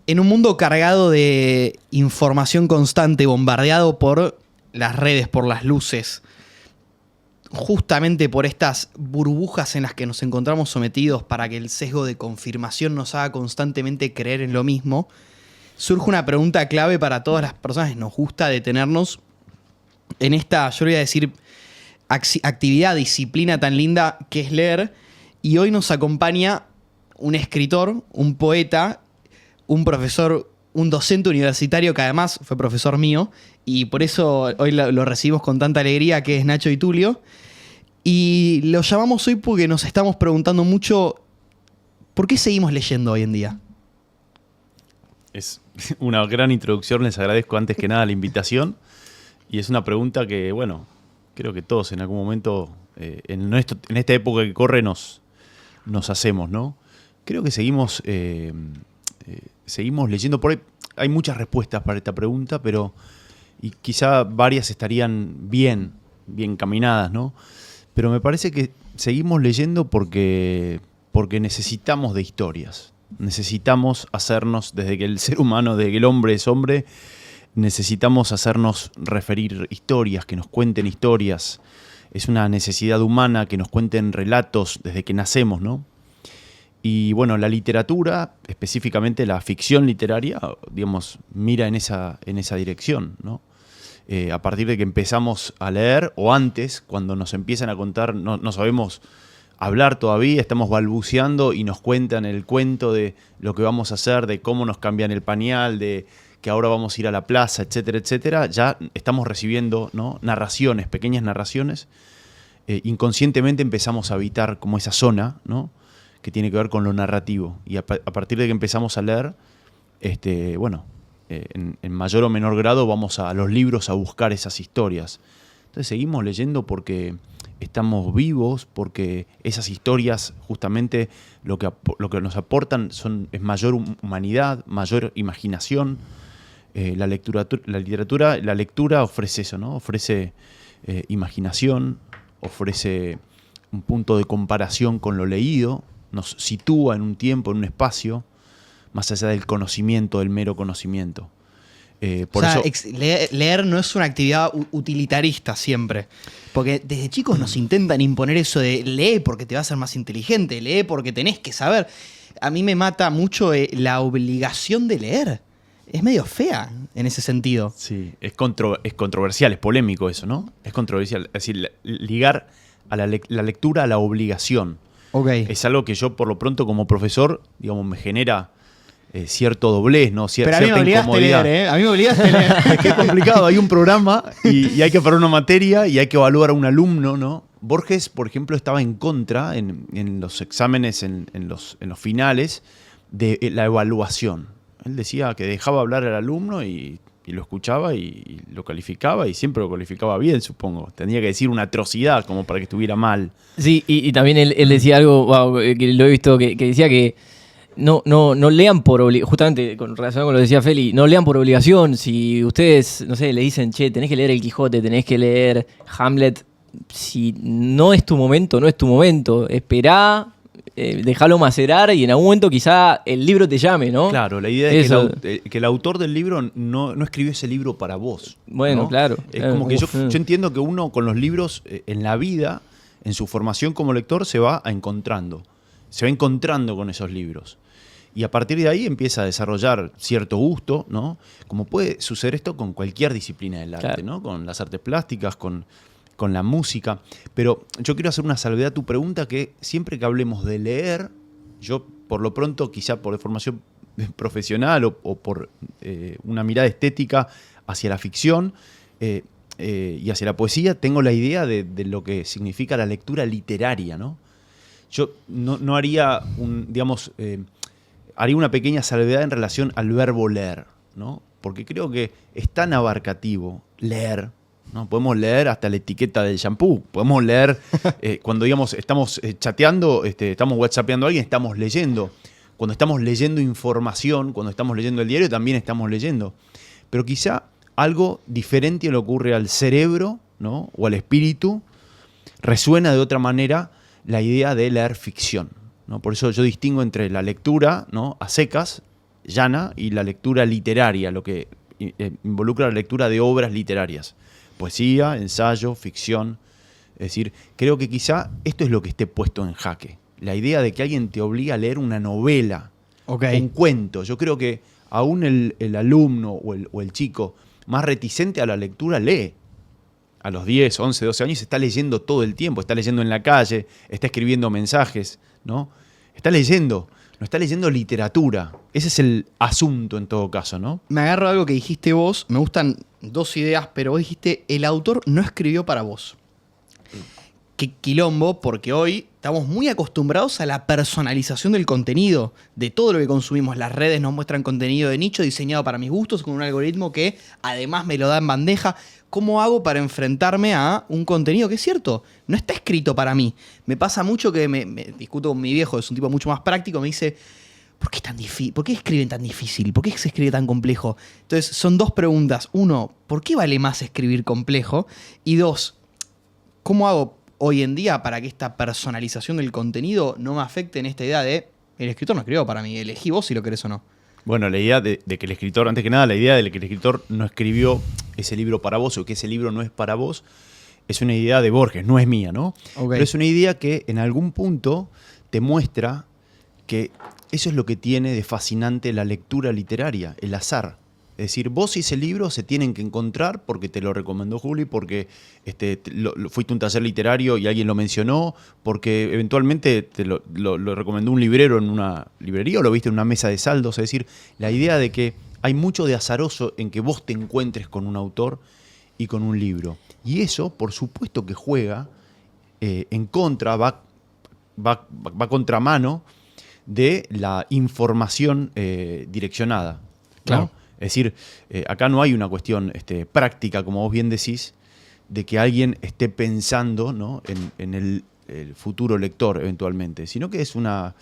En un mundo cargado de información constante, bombardeado por las redes, por las luces, justamente por estas burbujas en las que nos encontramos sometidos para que el sesgo de confirmación nos haga constantemente creer en lo mismo, surge una pregunta clave para todas las personas que nos gusta detenernos en esta, yo le voy a decir, actividad, disciplina tan linda que es leer. Y hoy nos acompaña un escritor, un poeta, un profesor, un docente universitario que además fue profesor mío, y por eso hoy lo recibimos con tanta alegría, que es Nacho Di Tulio. Y lo llamamos hoy porque nos estamos preguntando mucho ¿por qué seguimos leyendo hoy en día? Es una gran introducción, les agradezco antes que nada la invitación. Y es una pregunta que, bueno, creo que todos en algún momento, en esta época que corre, nos hacemos, ¿no? Creo que seguimos leyendo. Por ahí hay muchas respuestas para esta pregunta, pero y quizá varias estarían bien encaminadas, ¿no? Pero me parece que seguimos leyendo porque necesitamos de historias. Necesitamos hacernos, desde que el ser humano, desde que el hombre es hombre, necesitamos hacernos referir historias, que nos cuenten historias. Es una necesidad humana que nos cuenten relatos desde que nacemos, ¿no? Y bueno, la literatura, específicamente la ficción literaria, digamos, mira en esa dirección, ¿no? A partir de que empezamos a leer, o antes, cuando nos empiezan a contar, no sabemos hablar todavía, estamos balbuceando y nos cuentan el cuento de lo que vamos a hacer, de cómo nos cambian el pañal, de que ahora vamos a ir a la plaza, etcétera, etcétera. Ya estamos recibiendo, ¿no?, narraciones, pequeñas narraciones. Inconscientemente empezamos a habitar como esa zona, ¿no?, que tiene que ver con lo narrativo. Y a partir de que empezamos a leer, en mayor o menor grado vamos a los libros a buscar esas historias. Entonces seguimos leyendo porque estamos vivos, porque esas historias justamente lo que nos aportan es mayor humanidad, mayor imaginación. La lectura ofrece eso, ¿no? Ofrece imaginación, ofrece un punto de comparación con lo leído, nos sitúa en un tiempo, en un espacio, más allá del conocimiento, del mero conocimiento. Leer no es una actividad utilitarista siempre. Porque desde chicos nos intentan imponer eso de lee porque te va a hacer más inteligente, lee porque tenés que saber. A mí me mata mucho la obligación de leer. Es medio fea en ese sentido. Sí, es controversial, es polémico eso, ¿no? Es controversial. Es decir, ligar a la lectura a la obligación. Okay. Es algo que yo, por lo pronto, como profesor, digamos, me genera cierto doblez, ¿no? Pero a mí me obligaste a leer, ¿eh? A mí me obligaste a leer. Es que es complicado. Hay un programa y hay que parar una materia y hay que evaluar a un alumno, ¿no? Borges, por ejemplo, estaba en contra en los exámenes, en los finales, de la evaluación. Él decía que dejaba hablar al alumno y lo escuchaba y lo calificaba, y siempre lo calificaba bien, supongo. Tenía que decir una atrocidad como para que estuviera mal. Sí, y también él decía algo, que lo he visto, que decía que no lean por obligación, justamente con relación con lo que decía Feli, no lean por obligación. Si ustedes, no sé, le dicen, che, tenés que leer El Quijote, tenés que leer Hamlet, si no es tu momento, no es tu momento. Esperá, déjalo macerar y en algún momento quizá el libro te llame, ¿no? Claro, la idea es que el autor del libro no escribió ese libro para vos. Bueno, ¿no? claro. Es como que yo entiendo que uno con los libros en la vida, en su formación como lector, se va encontrando con esos libros. Y a partir de ahí empieza a desarrollar cierto gusto, ¿no? Como puede suceder esto con cualquier disciplina del arte, claro, ¿no? Con las artes plásticas, con la música. Pero yo quiero hacer una salvedad a tu pregunta, que siempre que hablemos de leer, yo por lo pronto, quizá por formación profesional o por una mirada estética hacia la ficción y hacia la poesía, tengo la idea de lo que significa la lectura literaria, ¿no? Yo no haría haría una pequeña salvedad en relación al verbo leer, ¿no? Porque creo que es tan abarcativo leer, ¿no? Podemos leer hasta la etiqueta del shampoo, podemos leer cuando, digamos, estamos chateando, estamos whatsappeando a alguien, estamos leyendo. Cuando estamos leyendo información, cuando estamos leyendo el diario, también estamos leyendo. Pero quizá algo diferente le ocurre al cerebro, ¿no? O al espíritu. Resuena de otra manera la idea de leer ficción, ¿no? Por eso yo distingo entre la lectura, ¿no?, a secas, llana y la lectura literaria, lo que involucra la lectura de obras literarias. Poesía, ensayo, ficción. Es decir, creo que quizá esto es lo que esté puesto en jaque. La idea de que alguien te obliga a leer una novela, un cuento. Yo creo que aún el alumno o el chico más reticente a la lectura lee. A los 10, 11, 12 años está leyendo todo el tiempo, está leyendo en la calle, está escribiendo mensajes, ¿no? Está leyendo, no está leyendo literatura. Ese es el asunto en todo caso, ¿no? Me agarro algo que dijiste vos, me gustan dos ideas, pero vos dijiste, el autor no escribió para vos. Qué quilombo, porque hoy estamos muy acostumbrados a la personalización del contenido, de todo lo que consumimos. Las redes nos muestran contenido de nicho diseñado para mis gustos, con un algoritmo que además me lo da en bandeja. ¿Cómo hago para enfrentarme a un contenido que es cierto? No está escrito para mí. Me pasa mucho que me discuto con mi viejo, es un tipo mucho más práctico, me dice, ¿por qué es tan difícil? ¿Por qué escriben tan difícil? ¿Por qué se escribe tan complejo? Entonces, son dos preguntas. Uno, ¿por qué vale más escribir complejo? Y dos, ¿cómo hago hoy en día para que esta personalización del contenido no me afecte en esta idea de el escritor no escribió para mí, elegí vos si lo querés o no? Bueno, la idea de que el escritor, antes que nada, la idea de que el escritor no escribió ese libro para vos o que ese libro no es para vos, es una idea de Borges, no es mía, ¿no? Okay. Pero es una idea que en algún punto te muestra que eso es lo que tiene de fascinante la lectura literaria, el azar. Es decir, vos y ese libro se tienen que encontrar porque te lo recomendó Juli, porque fuiste a un taller literario y alguien lo mencionó, porque eventualmente te lo recomendó un librero en una librería o lo viste en una mesa de saldos. Es decir, la idea de que hay mucho de azaroso en que vos te encuentres con un autor y con un libro. Y eso, por supuesto que juega en contra, va contramano de la información direccionada, ¿no? Claro. Es decir, acá no hay una cuestión práctica, como vos bien decís, de que alguien esté pensando, ¿no?, en el futuro lector eventualmente, sino que es una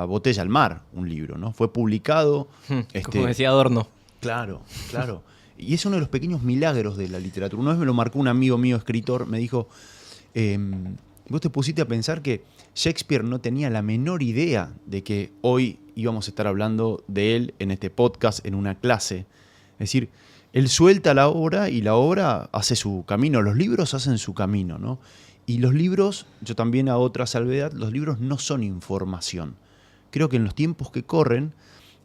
botella al mar, un libro, ¿no? Fue publicado. Como decía Adorno. Claro, claro. Y es uno de los pequeños milagros de la literatura. Una vez me lo marcó un amigo mío, escritor, me dijo, vos te pusiste a pensar que Shakespeare no tenía la menor idea de que hoy íbamos a estar hablando de él en este podcast, en una clase. Es decir, él suelta la obra y la obra hace su camino. Los libros hacen su camino, ¿no? Y los libros, yo también hago otra salvedad, los libros no son información. Creo que en los tiempos que corren,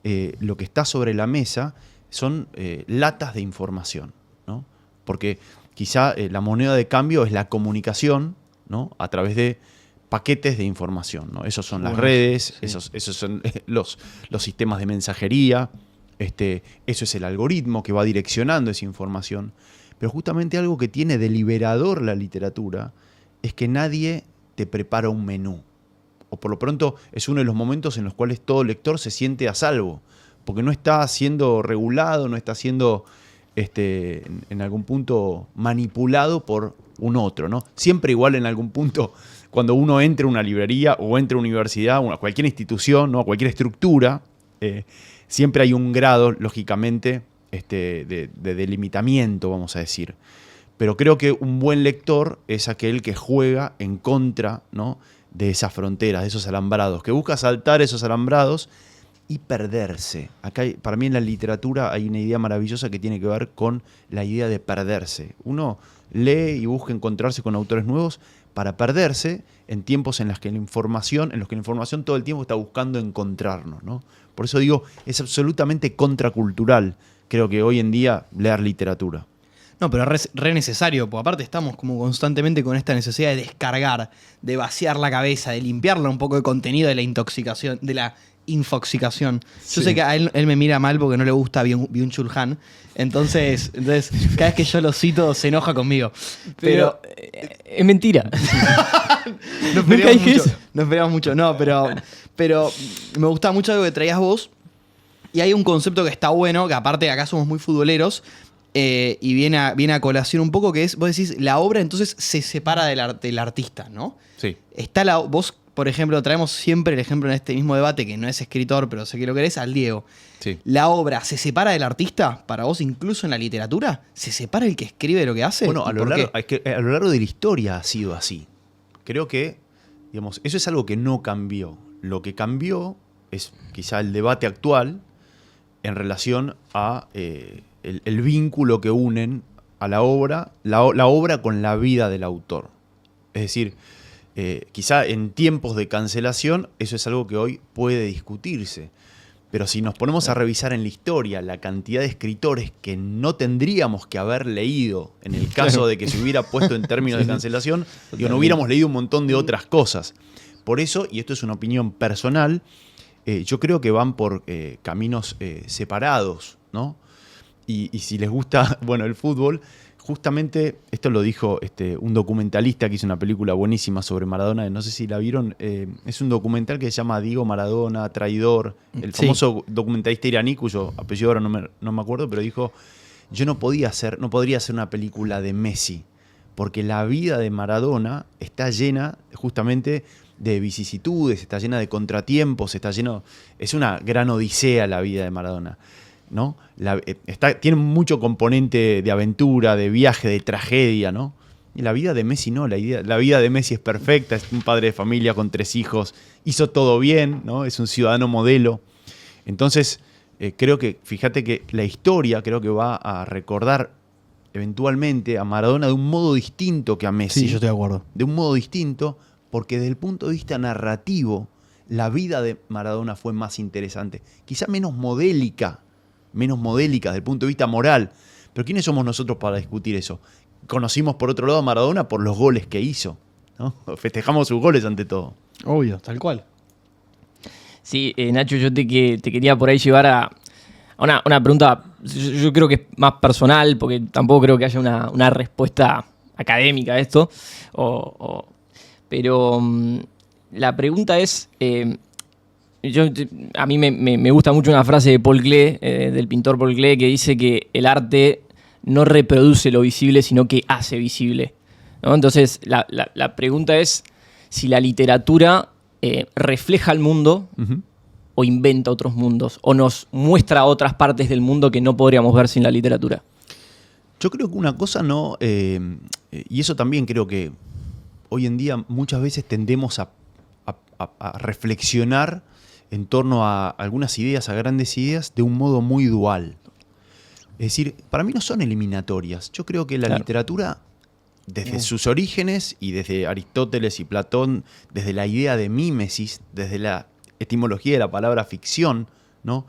lo que está sobre la mesa son latas de información, ¿no? Porque quizá la moneda de cambio es la comunicación, ¿no?, a través de paquetes de información, ¿no? Esos son las redes, sí. esos son los sistemas de mensajería, eso es el algoritmo que va direccionando esa información. Pero justamente algo que tiene de liberador la literatura es que nadie te prepara un menú. O por lo pronto es uno de los momentos en los cuales todo lector se siente a salvo, porque no está siendo regulado, no está siendo en algún punto manipulado por un otro, ¿no? Siempre igual en algún punto, cuando uno entra a una librería o entra a una universidad, a cualquier institución, ¿no?, a cualquier estructura, siempre hay un grado, lógicamente, de delimitamiento, vamos a decir. Pero creo que un buen lector es aquel que juega en contra, ¿no?, de esas fronteras, de esos alambrados, que busca saltar esos alambrados y perderse. Acá, para mí en la literatura hay una idea maravillosa que tiene que ver con la idea de perderse. Uno lee y busca encontrarse con autores nuevos para perderse en tiempos en los que la información todo el tiempo está buscando encontrarnos, ¿no? Por eso digo, es absolutamente contracultural, creo que hoy en día, leer literatura. No, pero es re necesario, porque aparte estamos como constantemente con esta necesidad de descargar, de vaciar la cabeza, de limpiarla un poco de contenido de la intoxicación, de la infoxicación. Yo sé que a él me mira mal porque no le gusta Byung-Chul Han, entonces cada vez que yo lo cito se enoja conmigo. Pero es mentira. No esperamos mucho, no, pero me gusta mucho algo que traías vos, y hay un concepto que está bueno, que aparte acá somos muy futboleros, y viene a colación un poco, que es, vos decís, la obra entonces se separa del artista, ¿no? Sí. Vos, por ejemplo, traemos siempre el ejemplo en este mismo debate, que no es escritor, pero sé que lo querés, al Diego. Sí. ¿La obra se separa del artista para vos, incluso en la literatura? ¿Se separa el que escribe de lo que hace? Bueno, a lo largo de la historia ha sido así. Creo que, digamos, eso es algo que no cambió. Lo que cambió es quizá el debate actual en relación a el vínculo que unen a la obra con la vida del autor. Es decir, quizá en tiempos de cancelación eso es algo que hoy puede discutirse. Pero si nos ponemos a revisar en la historia la cantidad de escritores que no tendríamos que haber leído en el caso de que se hubiera puesto en términos de cancelación, no hubiéramos leído un montón de otras cosas. Por eso, y esto es una opinión personal, yo creo que van por caminos separados, ¿no? Y si les gusta, bueno, el fútbol, justamente, esto lo dijo un documentalista que hizo una película buenísima sobre Maradona, no sé si la vieron, es un documental que se llama Diego Maradona, Traidor, el famoso documentalista iraní, cuyo apellido ahora no me acuerdo, pero dijo, yo no podría hacer una película de Messi, porque la vida de Maradona está llena justamente de vicisitudes, está llena de contratiempos, es una gran odisea la vida de Maradona, ¿no? Tiene mucho componente de aventura, de viaje, de tragedia, ¿no? Y la vida de Messi no, la vida de Messi es perfecta, es un padre de familia con 3 hijos, hizo todo bien, ¿no? Es un ciudadano modelo. Entonces, creo que, fíjate que la historia creo que va a recordar eventualmente a Maradona de un modo distinto que a Messi. Sí, yo estoy de acuerdo. De un modo distinto, porque desde el punto de vista narrativo, la vida de Maradona fue más interesante. Quizá menos modélica desde el punto de vista moral. Pero ¿quiénes somos nosotros para discutir eso? Conocimos por otro lado a Maradona por los goles que hizo, ¿no? Festejamos sus goles ante todo. Obvio, tal cual. Sí, Nacho, yo te quería por ahí llevar a una pregunta, yo creo que es más personal, porque tampoco creo que haya una respuesta académica a esto. Pero la pregunta es... a mí me gusta mucho una frase de Paul Klee, del pintor Paul Klee, que dice que el arte no reproduce lo visible, sino que hace visible, ¿no? Entonces, la pregunta es si la literatura refleja el mundo o inventa otros mundos, o nos muestra otras partes del mundo que no podríamos ver sin la literatura. Yo creo que una cosa no... y eso también creo que hoy en día muchas veces tendemos a reflexionar en torno a algunas ideas, a grandes ideas, de un modo muy dual. Es decir, para mí no son eliminatorias. Yo creo que la literatura, desde sus orígenes, y desde Aristóteles y Platón, desde la idea de mímesis, desde la etimología de la palabra ficción, ¿no?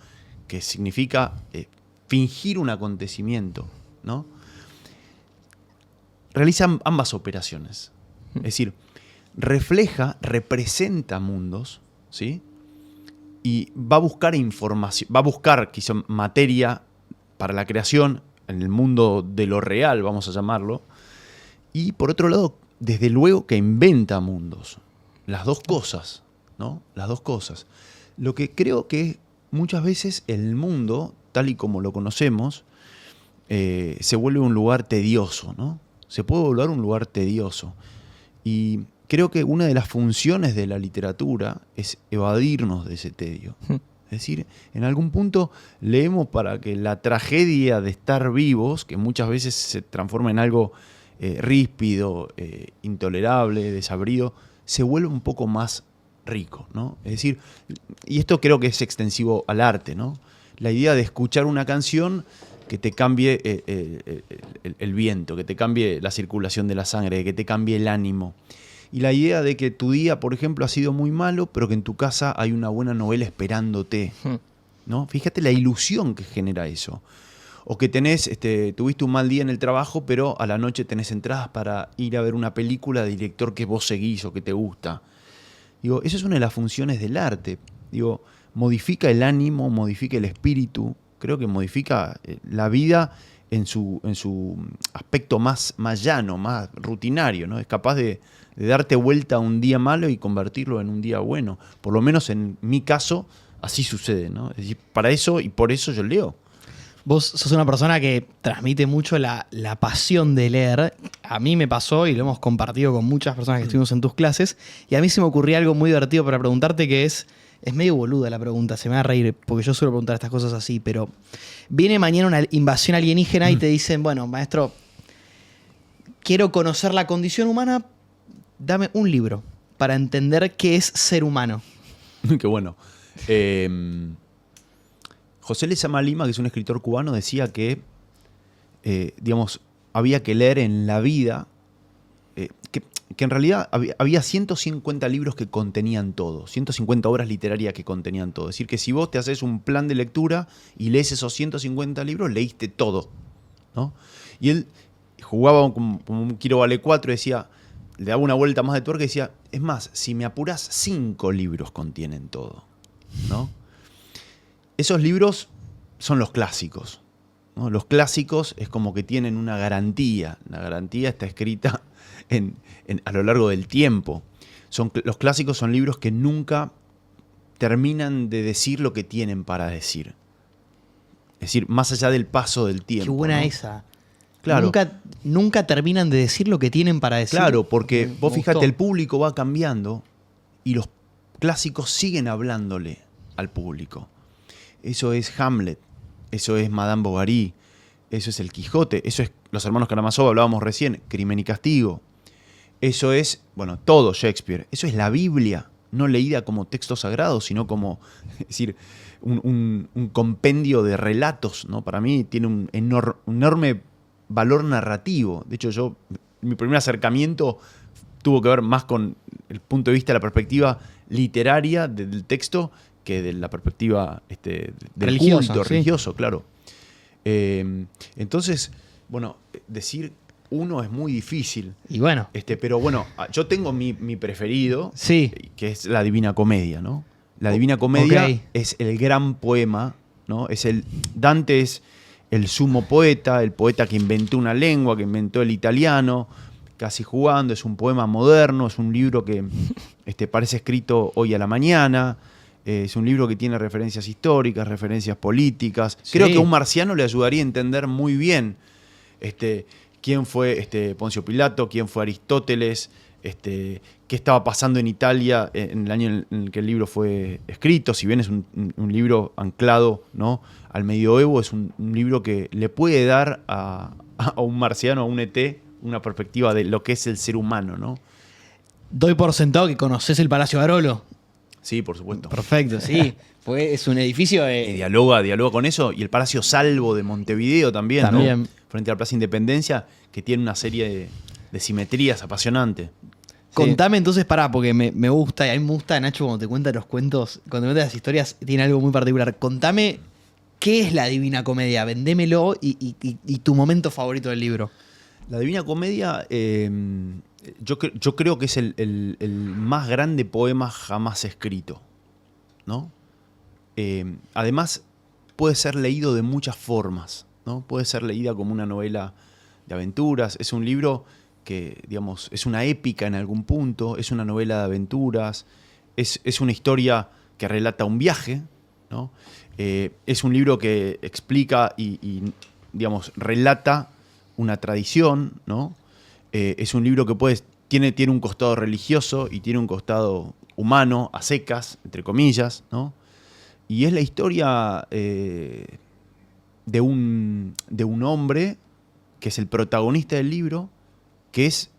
Que significa fingir un acontecimiento, ¿no? Realizan ambas operaciones. Es decir, representa mundos, ¿sí? Y va a buscar información, va a buscar quizá materia para la creación en el mundo de lo real, vamos a llamarlo. Y por otro lado, desde luego que inventa mundos. Las dos cosas, ¿no? Las dos cosas. Lo que creo que muchas veces el mundo, tal y como lo conocemos, se vuelve un lugar tedioso, ¿no? Se puede volver un lugar tedioso. Y creo que una de las funciones de la literatura es evadirnos de ese tedio. Es decir, en algún punto leemos para que la tragedia de estar vivos, que muchas veces se transforma en algo ríspido, intolerable, desabrido, se vuelva un poco más rico, ¿no? Es decir, y esto creo que es extensivo al arte, ¿no? La idea de escuchar una canción que te cambie el viento, que te cambie la circulación de la sangre, que te cambie el ánimo. Y la idea de que tu día, por ejemplo, ha sido muy malo, pero que en tu casa hay una buena novela esperándote, ¿no? Fíjate la ilusión que genera eso. O que tuviste un mal día en el trabajo, pero a la noche tenés entradas para ir a ver una película de director que vos seguís o que te gusta. Digo, esa es una de las funciones del arte. Digo, modifica el ánimo, modifica el espíritu, creo que modifica la vida en su aspecto más llano, más rutinario, ¿no? Es capaz de darte vuelta a un día malo y convertirlo en un día bueno. Por lo menos en mi caso, así sucede, ¿no? Es decir, para eso y por eso yo leo. Vos sos una persona que transmite mucho la pasión de leer. A mí me pasó y lo hemos compartido con muchas personas que estuvimos en tus clases. Y a mí se me ocurría algo muy divertido para preguntarte, que es medio boluda la pregunta, se me va a reír porque yo suelo preguntar estas cosas así, pero viene mañana una invasión alienígena y te dicen, bueno, maestro, quiero conocer la condición humana, dame un libro para entender qué es ser humano. Qué bueno. José Lezama Lima, que es un escritor cubano, decía que, digamos, había que leer en la vida, que en realidad había 150 libros que contenían todo, 150 obras literarias que contenían todo. Es decir, que si vos te haces un plan de lectura y lees esos 150 libros, leíste todo, ¿no? Y él jugaba como un Quiero vale 4 y decía, le daba una vuelta más de tuerca y decía, es más, si me apurás, 5 libros contienen todo, ¿no? Esos libros son los clásicos, ¿no? Los clásicos es como que tienen una garantía. La garantía está escrita a lo largo del tiempo. Los clásicos son libros que nunca terminan de decir lo que tienen para decir. Es decir, más allá del paso del tiempo. Qué buena, ¿no? esa. Claro. Nunca terminan de decir lo que tienen para decir. Claro, porque vos Me fíjate, gustó. el público va cambiando y los clásicos siguen hablándole al público. Eso es Hamlet, eso es Madame Bovary, eso es El Quijote, eso es Los hermanos Karamazov, hablábamos recién, Crimen y Castigo. Eso es, bueno, todo Shakespeare. Eso es la Biblia, no leída como texto sagrado, sino como, es decir, un compendio de relatos, ¿no? Para mí tiene un enorme valor narrativo. De hecho, mi primer acercamiento tuvo que ver más con el punto de vista, la perspectiva literaria del texto que de la perspectiva del Religiosa, culto sí. religioso, claro. Entonces, bueno, decir uno es muy difícil. Y bueno, Pero bueno, yo tengo mi preferido, sí. que es la Divina Comedia, ¿no? La Divina Comedia Ok. es el gran poema, ¿no? Dante es el sumo poeta, el poeta que inventó una lengua, que inventó el italiano, casi jugando, es un poema moderno, es un libro que parece escrito hoy a la mañana, es un libro que tiene referencias históricas, referencias políticas. Sí. Creo que a un marciano le ayudaría a entender muy bien quién fue Poncio Pilato, quién fue Aristóteles, qué estaba pasando en Italia en el año en el que el libro fue escrito. Si bien es un libro anclado, ¿no?, al medioevo, es un libro que le puede dar a un marciano, a un ET, una perspectiva de lo que es el ser humano, ¿no? Doy por sentado que conoces el Palacio Barolo. Sí, por supuesto. Perfecto, sí. Pues es un edificio Y dialoga con eso. Y el Palacio Salvo de Montevideo también, También. ¿no? Frente a la Plaza Independencia, que tiene una serie de simetrías apasionantes. Contame entonces, porque me gusta, y a mí me gusta, Nacho, cuando te cuenta los cuentos, cuando te cuenta las historias, tiene algo muy particular. Contame qué es la Divina Comedia, vendémelo y tu momento favorito del libro. La Divina Comedia, yo creo que es el más grande poema jamás escrito, ¿no? Además, puede ser leído de muchas formas, ¿no? Puede ser leída como una novela de aventuras. Es un libro que, digamos, es una épica en algún punto, es una novela de aventuras, es una historia que relata un viaje, ¿no? Es un libro que explica y digamos, relata una tradición, ¿no? Es un libro que tiene un costado religioso y tiene un costado humano, a secas, entre comillas, ¿no? Y es la historia de un hombre que es el protagonista del libro, que es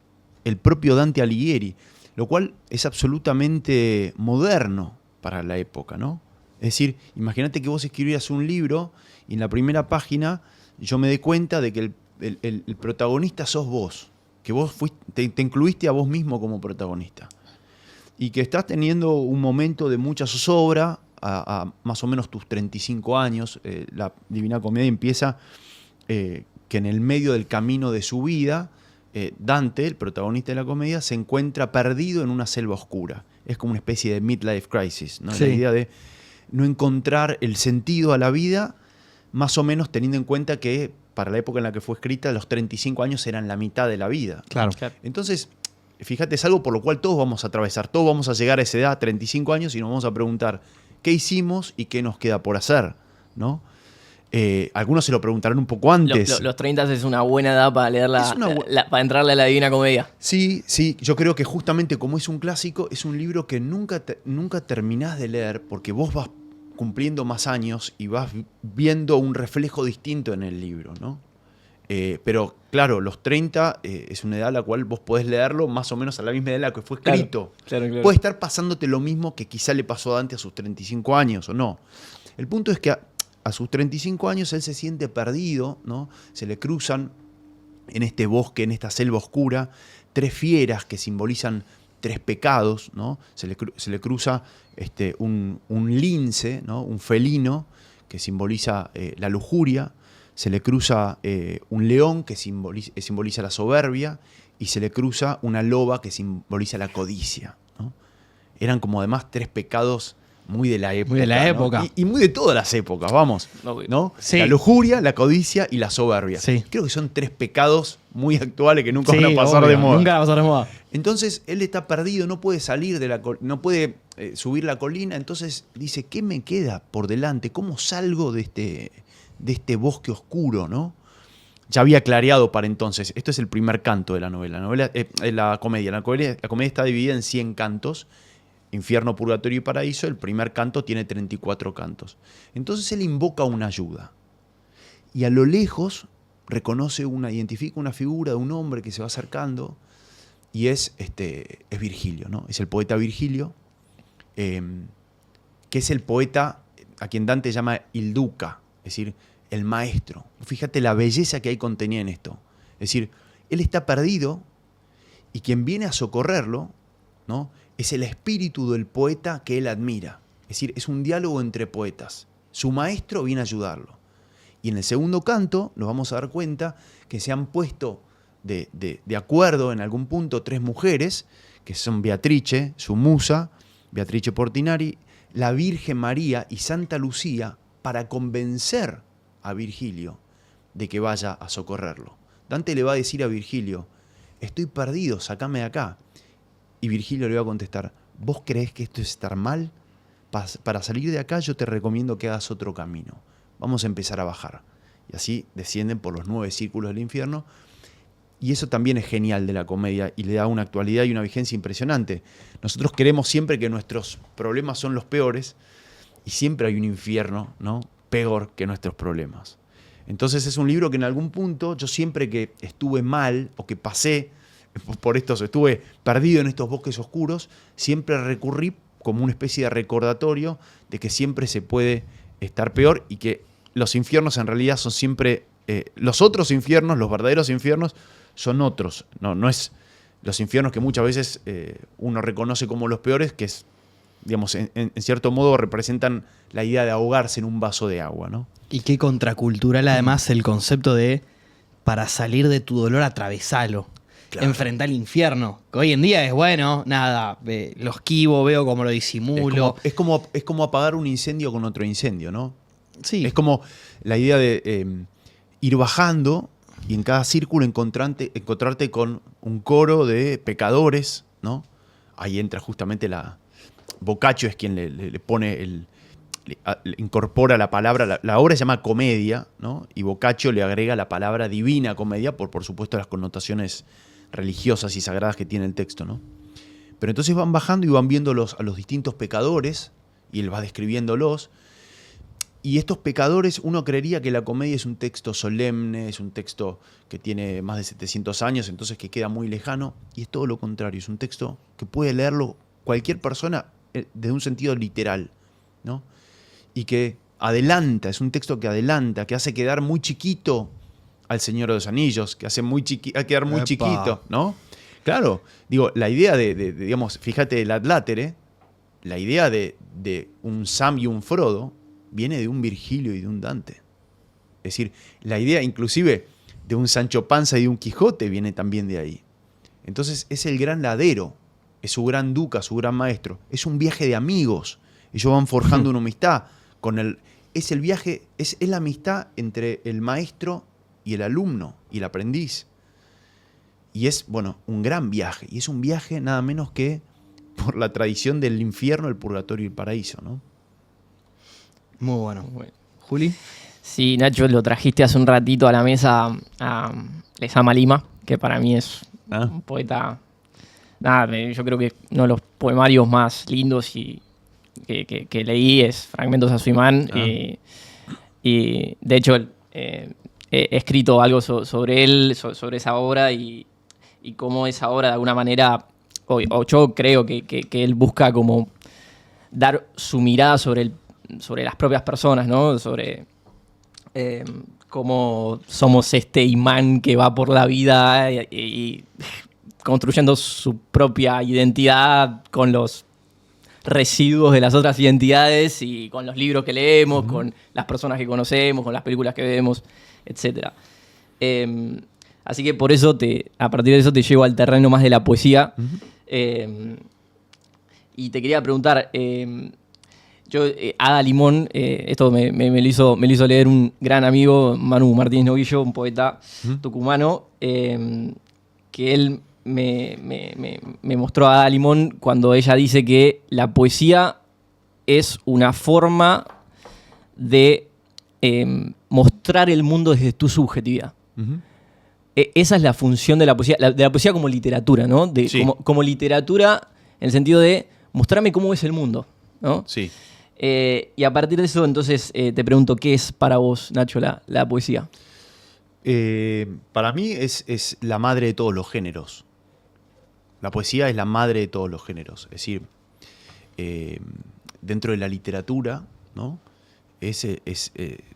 el propio Dante Alighieri, lo cual es absolutamente moderno para la época, ¿no? Es decir, imagínate que vos escribieras un libro y en la primera página yo me dé cuenta de que el protagonista sos vos, que vos te incluiste a vos mismo como protagonista y que estás teniendo un momento de mucha zozobra a más o menos tus 35 años. La Divina Comedia empieza que en el medio del camino de su vida, Dante, el protagonista de la comedia, se encuentra perdido en una selva oscura. Es como una especie de midlife crisis, ¿no? Sí. La idea de no encontrar el sentido a la vida, más o menos teniendo en cuenta que para la época en la que fue escrita, los 35 años eran la mitad de la vida. Claro. Entonces, fíjate, es algo por lo cual todos vamos a atravesar, todos vamos a llegar a esa edad, 35 años, y nos vamos a preguntar qué hicimos y qué nos queda por hacer, ¿no? Algunos se lo preguntarán un poco antes. Los 30 es una buena edad para leer para entrarle a la Divina Comedia. Sí, yo creo que justamente como es un clásico, es un libro que nunca terminás de leer porque vos vas cumpliendo más años y vas viendo un reflejo distinto en el libro, ¿no? Pero claro, los 30 es una edad a la cual vos podés leerlo más o menos a la misma edad en la que fue escrito. Claro. Puede estar pasándote lo mismo que quizá le pasó a Dante a sus 35 años o no. El punto es que a sus 35 años, él se siente perdido, ¿no? Se le cruzan en este bosque, en esta selva oscura, 3 fieras que simbolizan 3 pecados, ¿no? Se le cruza un lince, ¿no? Un felino que simboliza la lujuria, se le cruza un león que simboliza la soberbia, y se le cruza una loba que simboliza la codicia, ¿no? Eran como además 3 pecados muy de la época. Muy de la época. Y muy de todas las épocas, vamos. ¿No? Sí. La lujuria, la codicia y la soberbia. Sí. Creo que son 3 pecados muy actuales que nunca Sí, van a pasar obvio, de moda. Nunca van a pasar de moda. Entonces él está perdido, no puede salir no puede subir la colina. Entonces dice, ¿qué me queda por delante? ¿Cómo salgo de este bosque oscuro, ¿no? Ya había clareado para entonces. Esto es el primer canto de la novela. La comedia. La comedia está dividida en 100 cantos. Infierno, Purgatorio y Paraíso. El primer canto tiene 34 cantos. Entonces él invoca una ayuda. Y a lo lejos identifica una figura de un hombre que se va acercando. Y es Virgilio, ¿no? Es el poeta Virgilio, que es el poeta a quien Dante llama il duca, es decir, el maestro. Fíjate la belleza que hay contenida en esto. Es decir, él está perdido y quien viene a socorrerlo, ¿no? Es el espíritu del poeta que él admira. Es decir, es un diálogo entre poetas. Su maestro viene a ayudarlo. Y en el segundo canto nos vamos a dar cuenta que se han puesto de acuerdo en algún punto 3 mujeres, que son Beatrice, su musa, Beatrice Portinari, la Virgen María y Santa Lucía, para convencer a Virgilio de que vaya a socorrerlo. Dante le va a decir a Virgilio, estoy perdido, sacame de acá. Y Virgilio le va a contestar, ¿vos creés que esto es estar mal? Para salir de acá yo te recomiendo que hagas otro camino. Vamos a empezar a bajar. Y así descienden por los 9 círculos del infierno. Y eso también es genial de la comedia y le da una actualidad y una vigencia impresionante. Nosotros queremos siempre que nuestros problemas son los peores y siempre hay un infierno, ¿no?, peor que nuestros problemas. Entonces es un libro que en algún punto, yo siempre que estuve mal o que pasé por estos, estuve perdido en estos bosques oscuros, siempre recurrí como una especie de recordatorio de que siempre se puede estar peor y que los infiernos en realidad son siempre, los otros infiernos, los verdaderos infiernos, son otros. No es los infiernos que muchas veces uno reconoce como los peores, que es, digamos, en cierto modo representan la idea de ahogarse en un vaso de agua, ¿no? Y qué contracultural además el concepto de para salir de tu dolor atravesalo. Claro. Enfrentar el infierno. Que hoy en día es bueno, nada, lo esquivo, veo cómo lo disimulo. Es como apagar un incendio con otro incendio, ¿no? Sí. Es como la idea de ir bajando y en cada círculo encontrarte con un coro de pecadores, ¿no? Ahí entra justamente Boccaccio es quien le pone le incorpora la palabra, la obra se llama comedia, ¿no? Y Boccaccio le agrega la palabra divina comedia por supuesto las connotaciones religiosas y sagradas que tiene el texto, ¿no? Pero entonces van bajando y van viendo a los distintos pecadores y él va describiéndolos. Y estos pecadores, uno creería que la comedia es un texto solemne, es un texto que tiene más de 700 años, entonces que queda muy lejano, y es todo lo contrario, es un texto que puede leerlo cualquier persona desde un sentido literal, ¿no? Y que adelanta, es un texto que adelanta, que hace quedar muy chiquito al Señor de los Anillos, que hace quedar muy chiquito, ¿no? Claro, digo, la idea digamos, fíjate, el Adlátere, la idea de un Sam y un Frodo, viene de un Virgilio y de un Dante. Es decir, la idea inclusive de un Sancho Panza y de un Quijote viene también de ahí. Entonces es el gran ladero, es su gran duca, su gran maestro. Es un viaje de amigos. Ellos van forjando una amistad. Es el viaje, es la amistad entre el maestro y el alumno y el aprendiz. Y es, bueno, un gran viaje. Y es un viaje nada menos que por la tradición del infierno, el purgatorio y el paraíso, ¿no? Muy bueno. ¿Juli? Sí, Nacho, lo trajiste hace un ratito a la mesa a Lezama Lima, que para mí es un poeta... Nada, yo creo que uno de los poemarios más lindos y que leí es Fragmentos a Suimán. Y de hecho he escrito algo sobre él, sobre esa obra y cómo esa obra de alguna manera, o yo creo que él busca como dar su mirada sobre las propias personas, ¿no? Sobre cómo somos este imán que va por la vida y construyendo su propia identidad con los residuos de las otras identidades y con los libros que leemos, con las personas que conocemos, con las películas que vemos, etc. Así que por eso, a partir de eso, te llevo al terreno más de la poesía. Y te quería preguntar, Ada Limón, esto me lo hizo leer un gran amigo, Manu Martínez Novillo, un poeta tucumano, que él me mostró a Ada Limón cuando ella dice que la poesía es una forma de mostrar el mundo desde tu subjetividad. Esa es la función de la poesía, de la poesía como literatura, ¿no? Sí. Como literatura en el sentido de mostrarme cómo es el mundo, ¿no? Sí. Y a partir de eso, entonces, te pregunto, ¿qué es para vos, Nacho, la poesía? Para mí es la madre de todos los géneros. La poesía es la madre de todos los géneros. Es decir, dentro de la literatura, ¿no?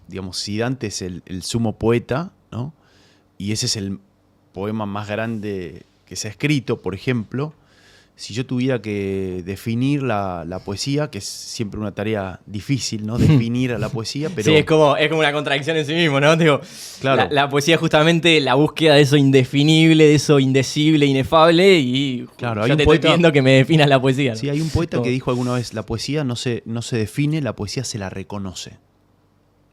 Digamos, si Dante es el sumo poeta, ¿no? Y ese es el poema más grande que se ha escrito, por ejemplo. Si yo tuviera que definir la poesía, que es siempre una tarea difícil, ¿no? Definir a la poesía, pero... Sí, es como una contradicción en sí mismo, ¿no? Digo, claro. La poesía es justamente la búsqueda de eso indefinible, de eso indecible, inefable, y claro, yo te estoy pidiendo que me definas la poesía, ¿no? Sí, hay un poeta que dijo alguna vez, la poesía no se define, la poesía se la reconoce.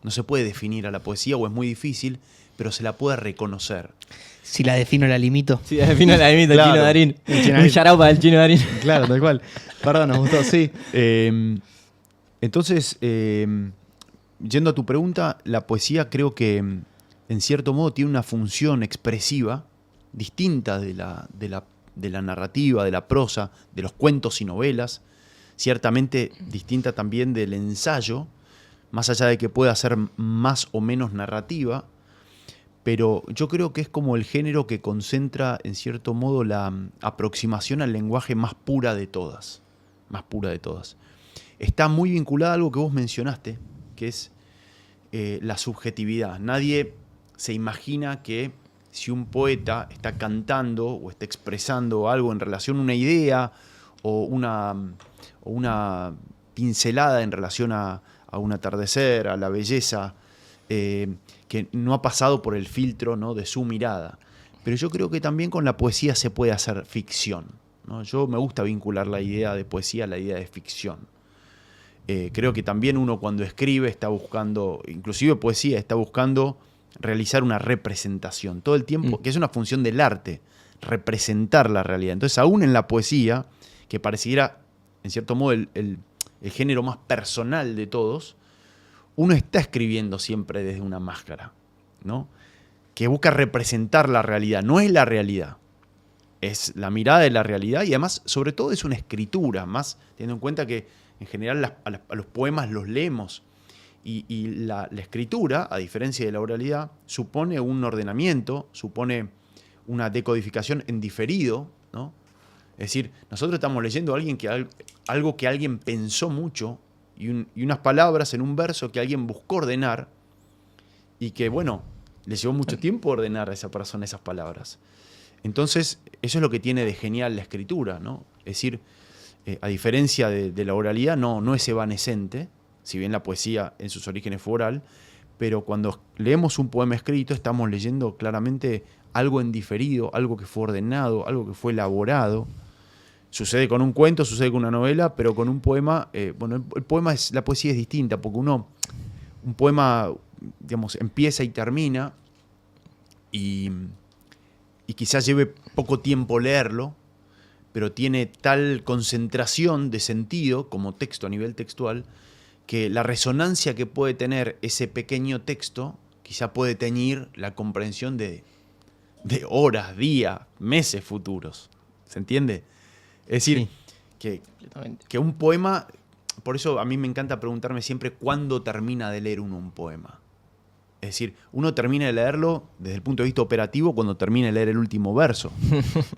No se puede definir a la poesía, o es muy difícil, pero se la puede reconocer. Si la defino, la limito. Sí, defino la limita, Claro. el Chino Darín. El Chino Un Darín. shout para el Chino Darín. Claro, tal cual. Perdón, nos gustó, sí. Entonces, yendo a tu pregunta, la poesía creo que en cierto modo tiene una función expresiva distinta de la narrativa, de la prosa, de los cuentos y novelas, ciertamente distinta también del ensayo, más allá de que pueda ser más o menos narrativa, pero yo creo que es como el género que concentra en cierto modo la aproximación al lenguaje más pura de todas. Más pura de todas. Está muy vinculada a algo que vos mencionaste, que es la subjetividad. Nadie se imagina que si un poeta está cantando o está expresando algo en relación a una idea o una pincelada en relación a un atardecer, a la belleza, que no ha pasado por el filtro, ¿no? de su mirada. Pero yo creo que también con la poesía se puede hacer ficción, ¿no? Yo me gusta vincular la idea de poesía a la idea de ficción. Creo que también uno cuando escribe está buscando, inclusive poesía, está buscando realizar una representación todo el tiempo, que es una función del arte, representar la realidad. Entonces, aún en la poesía, que pareciera, en cierto modo, el género más personal de todos, uno está escribiendo siempre desde una máscara, ¿no? Que busca representar la realidad. No es la realidad, es la mirada de la realidad y además, sobre todo, es una escritura, más teniendo en cuenta que en general a los poemas los leemos y la escritura, a diferencia de la oralidad, supone un ordenamiento, supone una decodificación en diferido, ¿no? Es decir, nosotros estamos leyendo a alguien algo que alguien pensó mucho y unas palabras en un verso que alguien buscó ordenar y que, bueno, le llevó mucho tiempo ordenar a esa persona esas palabras. Entonces, eso es lo que tiene de genial la escritura, ¿no? Es decir, a diferencia de la oralidad, no es evanescente, si bien la poesía en sus orígenes fue oral, pero cuando leemos un poema escrito estamos leyendo claramente algo en diferido, algo que fue ordenado, algo que fue elaborado. Sucede con un cuento, sucede con una novela, pero con un poema, la poesía es distinta, porque un poema, digamos, empieza y termina, y quizás lleve poco tiempo leerlo, pero tiene tal concentración de sentido como texto a nivel textual, que la resonancia que puede tener ese pequeño texto quizá puede teñir la comprensión de horas, días, meses futuros. ¿Se entiende? Es decir, sí, que un poema, por eso a mí me encanta preguntarme siempre cuándo termina de leer uno un poema. Es decir, uno termina de leerlo desde el punto de vista operativo cuando termina de leer el último verso.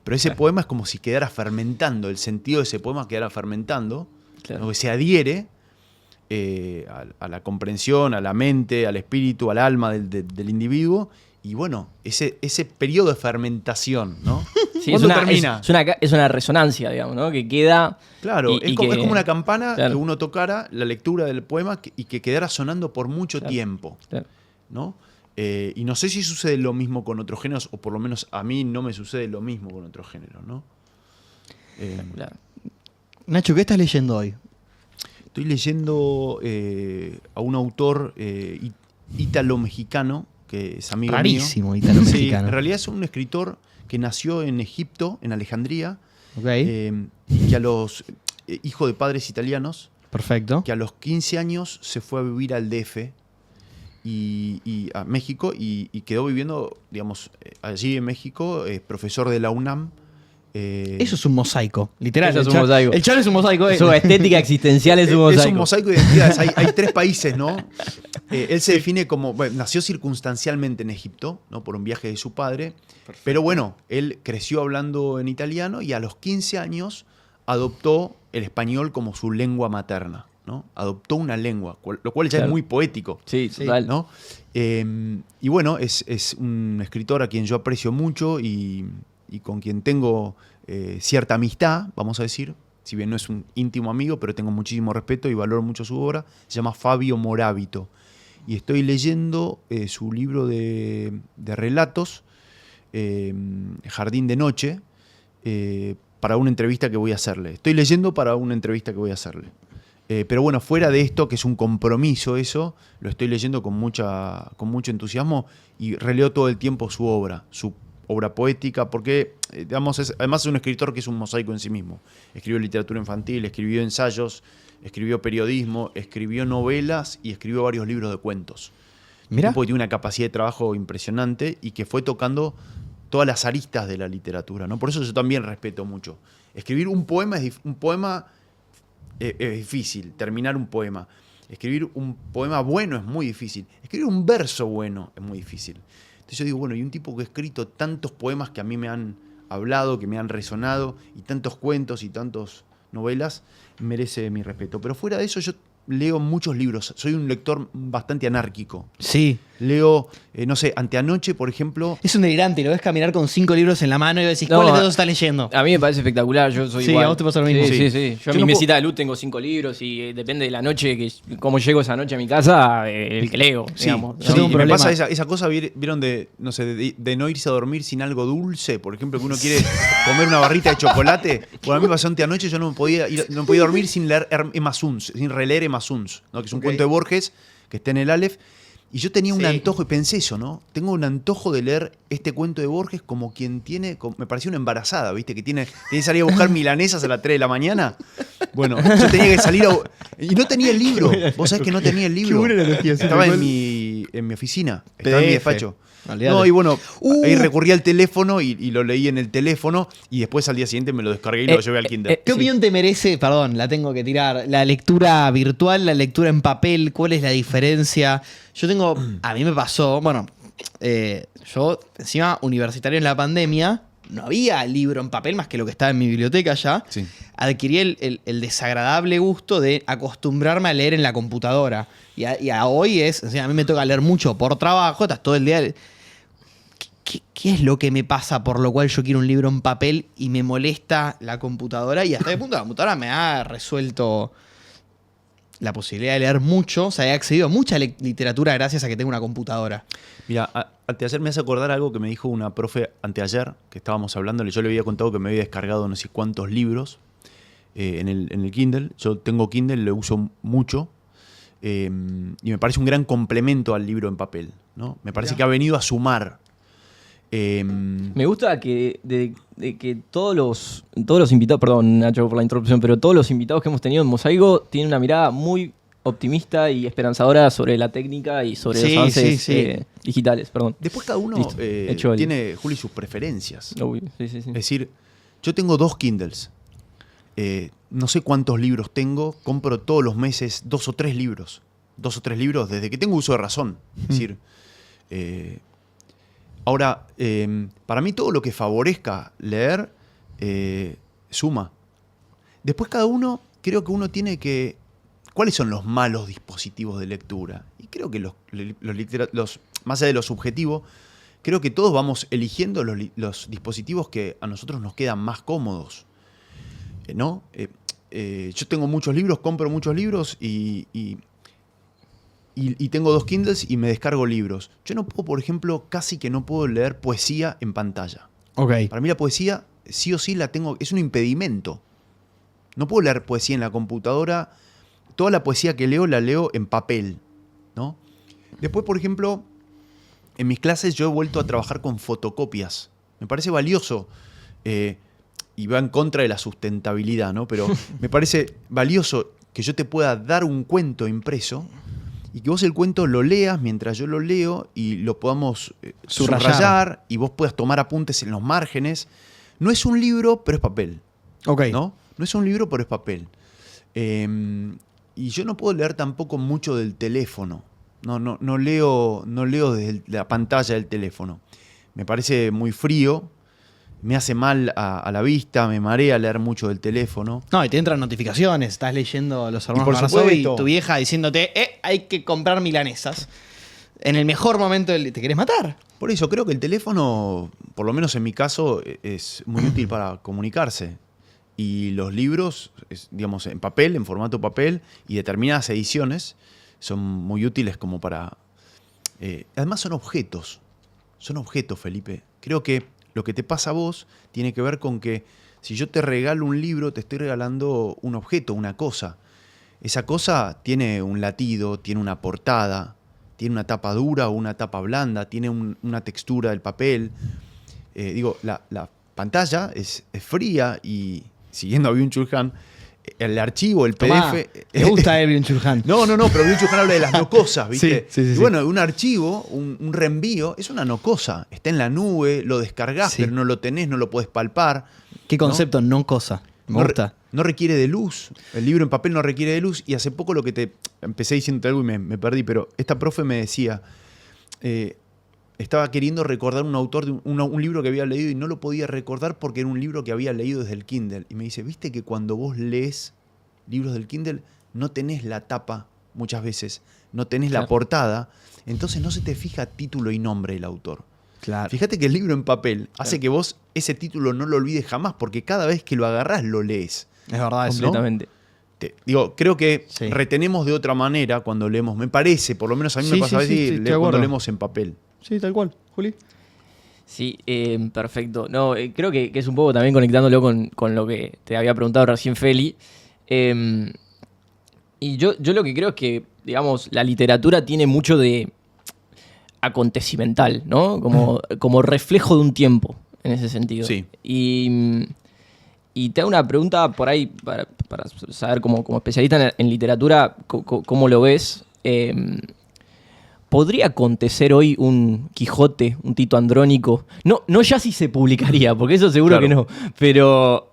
Pero ese poema es como si quedara fermentando, el sentido de ese poema quedara fermentando, claro, que se adhiere a la comprensión, a la mente, al espíritu, al alma del individuo. Y bueno, ese periodo de fermentación, ¿no? Sí, ¿Cuándo termina? Es una resonancia, digamos, ¿no? Que queda... Claro, y es como que- una campana claro. que uno tocara, la lectura del poema, y que quedara sonando por mucho Claro. tiempo, Claro. ¿no? Y no sé si sucede lo mismo con otros géneros, o por lo menos a mí no me sucede lo mismo con otros géneros, ¿no? Claro. Nacho, ¿qué estás leyendo hoy? Estoy leyendo a un autor ítalo-mexicano, que es amigo Rarísimo, mío. ítalo-mexicano. Sí, en realidad es un escritor que nació en Egipto, en Alejandría, Ok, y que hijo de padres italianos, perfecto. que a los 15 años se fue a vivir al DF y a México y quedó viviendo, digamos, allí en México, profesor de la UNAM. Eso es un mosaico, literal. Eso es El un cha- mosaico. El chavo es un mosaico. Su estética existencial es un mosaico. Es un mosaico de identidades. Hay tres países, ¿no? Él se define como... Bueno, nació circunstancialmente en Egipto, ¿no? Por un viaje de su padre. Pero bueno, él creció hablando en italiano y a los 15 años adoptó el español como su lengua materna, ¿no? Adoptó una lengua, lo cual ya Claro. es muy poético. Sí, total. ¿No? Y bueno, es un escritor a quien yo aprecio mucho y con quien tengo cierta amistad, vamos a decir, si bien no es un íntimo amigo, pero tengo muchísimo respeto y valoro mucho su obra. Se llama Fabio Morábito. Y estoy leyendo su libro de relatos, Jardín de Noche, para una entrevista que voy a hacerle. Estoy leyendo para una entrevista que voy a hacerle. Pero bueno, fuera de esto, que es un compromiso eso, lo estoy leyendo con mucho entusiasmo y releo todo el tiempo su obra poética, porque digamos, además es un escritor que es un mosaico en sí mismo. Escribió literatura infantil, escribió ensayos, escribió periodismo, escribió novelas y escribió varios libros de cuentos. Mirá. Un tipo que tiene una capacidad de trabajo impresionante y que fue tocando todas las aristas de la literatura, ¿no? Por eso yo también respeto mucho. Escribir un poema es difícil, terminar un poema. Escribir un poema bueno es muy difícil. Escribir un verso bueno es muy difícil. Entonces yo digo, bueno, y un tipo que ha escrito tantos poemas que a mí me han hablado, que me han resonado, y tantos cuentos y tantas novelas, merece mi respeto. Pero fuera de eso, yo leo muchos libros. Soy un lector bastante anárquico. Sí. Leo, no sé, anteanoche, por ejemplo... Es un delirante, lo ves caminar con 5 libros en la mano y decís, No, ¿cuáles de todos estás leyendo? A mí me parece espectacular, yo soy Sí, igual. a vos te pasa lo mismo. Sí, sí, sí. Yo Yo en mi no mesita de luz tengo 5 libros y depende de la noche, cómo llego esa noche a mi casa, el que leo, Sí, digamos. yo tengo un y me problema. pasa esa cosa, vieron, no sé, de no irse a dormir sin algo dulce, por ejemplo, que uno quiere comer una barrita de chocolate. Bueno, a mí me pasó anteanoche, yo no podía dormir sin leer Emma Suns, sin releer Emma Suns, ¿no? Que es un Ok. cuento de Borges, que está en el Aleph. Y yo tenía un Sí. antojo, y pensé eso, ¿no? Tengo un antojo de leer este cuento de Borges como quien me parecía una embarazada, ¿viste? Que tiene que salir a buscar milanesas a las 3 de la mañana. Bueno, yo tenía que salir y no tenía el libro. Vos sabés que no tenía el libro. Qué buena analogía, sí, Estaba tal en mi oficina, estaba en mi PDF. despacho. Olvídate. No, y bueno, ahí recurrí al teléfono y lo leí en el teléfono y después al día siguiente me lo descargué y lo llevé al Kindle. ¿Qué opinión te merece, perdón, la tengo que tirar, la lectura virtual, la lectura en papel? ¿Cuál es la diferencia? A mí me pasó, bueno, yo encima universitario en la pandemia, no había libro en papel más que lo que estaba en mi biblioteca ya. Sí. Adquirí el desagradable gusto de acostumbrarme a leer en la computadora. Y a hoy o sea, a mí me toca leer mucho por trabajo, estás todo el día... ¿Qué es lo que me pasa por lo cual yo quiero un libro en papel y me molesta la computadora? Y hasta el punto la computadora me ha resuelto la posibilidad de leer mucho. O sea, he accedido a mucha literatura gracias a que tengo una computadora. Mira, anteayer me hace acordar algo que me dijo una profe anteayer, que estábamos hablando, yo le había contado que me había descargado no sé cuántos libros en el Kindle. Yo tengo Kindle, lo uso mucho y me parece un gran complemento al libro en papel, ¿no? Me parece que ha venido a sumar. Me gusta que todos los invitados, perdón Nacho por la interrupción, pero todos los invitados que hemos tenido en Mosaico tienen una mirada muy optimista y esperanzadora sobre la técnica y sobre Sí, los avances sí, sí. digitales, perdón. Después cada uno Listo, hecho el- tiene, Juli, sus preferencias. Uy, sí, sí, sí. Es decir, yo tengo 2 Kindles. No sé cuántos libros tengo. Compro todos los meses 2 o 3 libros. 2 o 3 libros desde que tengo uso de razón. Es decir, ahora, para mí todo lo que favorezca leer suma. Después cada uno, creo que uno tiene que ¿cuáles son los malos dispositivos de lectura? Y creo que más allá de lo subjetivo, creo que todos vamos eligiendo los dispositivos que a nosotros nos quedan más cómodos, ¿no? Yo tengo muchos libros, compro muchos libros y tengo 2 Kindles y me descargo libros. Yo no puedo, por ejemplo, casi que no puedo leer poesía en pantalla. Ok. Para mí la poesía sí o sí la tengo, es un impedimento. No puedo leer poesía en la computadora. Toda la poesía que leo la leo en papel, ¿no? Después, por ejemplo, en mis clases yo he vuelto a trabajar con fotocopias. Me parece valioso y va en contra de la sustentabilidad, ¿no? Pero me parece valioso que yo te pueda dar un cuento impreso y que vos el cuento lo leas mientras yo lo leo y lo podamos subrayar y vos puedas tomar apuntes en los márgenes. No es un libro, pero es papel. Ok. ¿No? No es un libro, pero es papel. Y yo no puedo leer tampoco mucho del teléfono. No leo desde la pantalla del teléfono. Me parece muy frío, me hace mal a la vista, me marea leer mucho del teléfono. No, y te entran notificaciones, estás leyendo Los Hermanos por Karamazov y supuesto. tu vieja diciéndote, hay que comprar milanesas. En el mejor momento te querés matar. Por eso creo que el teléfono, por lo menos en mi caso, es muy útil para comunicarse. Y los libros, digamos, en papel, en formato papel, y determinadas ediciones son muy útiles como para... además son objetos, Felipe. Creo que lo que te pasa a vos tiene que ver con que si yo te regalo un libro, te estoy regalando un objeto, una cosa. Esa cosa tiene un latido, tiene una portada, tiene una tapa dura o una tapa blanda, tiene una textura del papel. La pantalla es fría y, siguiendo a Byung-Chul Han, el archivo, el Tomá, PDF... ¿te gusta Byung-Chul Han? No, pero Byung-Chul Han habla de las no cosas, ¿viste? Sí. Y bueno, un archivo, un reenvío, es una no cosa. Está en la nube, lo descargás, Sí. pero no lo tenés, no lo podés palpar. ¿Qué concepto? No cosa. Me gusta. No requiere de luz. El libro en papel no requiere de luz. Y hace poco empecé diciéndote algo y me perdí, pero esta profe me decía, estaba queriendo recordar un autor de un libro que había leído y no lo podía recordar porque era un libro que había leído desde el Kindle. Y me dice, ¿viste que cuando vos lees libros del Kindle no tenés la tapa muchas veces, no tenés la portada, entonces no se te fija título y nombre del autor? Claro. Fíjate que el libro en papel hace que vos ese título no lo olvides jamás porque cada vez que lo agarrás lo lees. Es verdad eso. Completamente. Creo que Sí. retenemos de otra manera cuando leemos. Me parece, por lo menos a mí me Sí, pasa a sí, veces sí, estoy de cuando acuerdo. leemos en papel. Sí, tal cual. Juli. Sí, perfecto. No, creo que es un poco también conectándolo con lo que te había preguntado recién Feli. Y yo lo que creo es que, digamos, la literatura tiene mucho de acontecimental, ¿no? Como reflejo de un tiempo, en ese sentido. Sí. Y te hago una pregunta por ahí, para saber como especialista en literatura, cómo lo ves. ¿Podría acontecer hoy un Quijote, un Tito Andrónico? No ya si se publicaría, porque eso seguro Claro. que no. Pero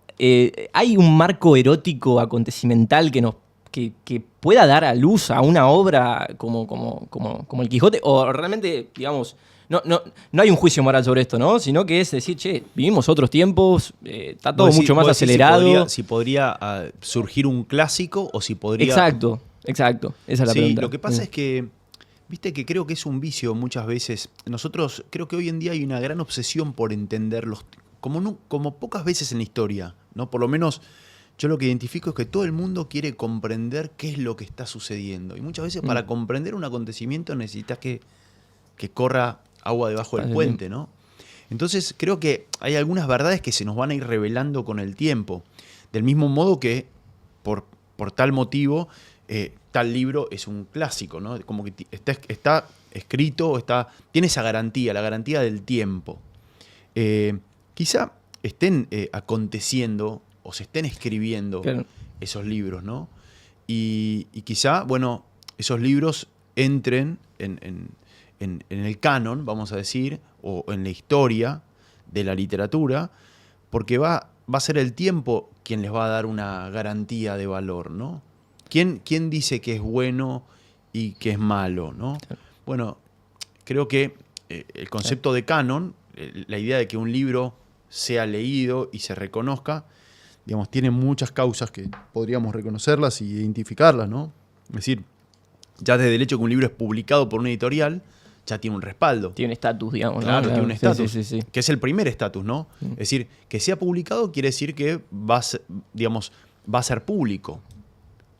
¿hay un marco erótico acontecimental que pueda dar a luz a una obra como el Quijote? O realmente, digamos, no hay un juicio moral sobre esto, ¿no? Sino que es decir, che, vivimos otros tiempos, está todo mucho más acelerado. Si podría surgir un clásico o si podría... Exacto. Esa es la Sí, pregunta. lo que pasa es que, viste que creo que es un vicio muchas veces. Nosotros, creo que hoy en día hay una gran obsesión por entenderlos, como pocas veces en la historia, ¿no? Por lo menos yo lo que identifico es que todo el mundo quiere comprender qué es lo que está sucediendo. Y muchas veces para comprender un acontecimiento necesitas que corra agua debajo del puente, ¿no? Entonces creo que hay algunas verdades que se nos van a ir revelando con el tiempo. Del mismo modo que por tal motivo tal libro es un clásico, ¿no? Como que está escrito, tiene esa garantía, la garantía del tiempo. Quizá estén aconteciendo o se estén escribiendo Claro. esos libros, ¿no? Y quizá, bueno, esos libros entren en el canon, vamos a decir, o en la historia de la literatura, porque va a ser el tiempo quien les va a dar una garantía de valor, ¿no? ¿Quién dice que es bueno y que es malo, ¿no? Claro. Bueno, creo que el concepto de canon, la idea de que un libro sea leído y se reconozca, digamos, tiene muchas causas que podríamos reconocerlas y identificarlas, ¿no? Es decir, ya desde el hecho que un libro es publicado por una editorial, ya tiene un respaldo. Tiene un estatus, digamos. Claro, ¿no? tiene un estatus, Sí. que es el primer estatus, ¿no? Es decir, que sea publicado quiere decir que va a ser público.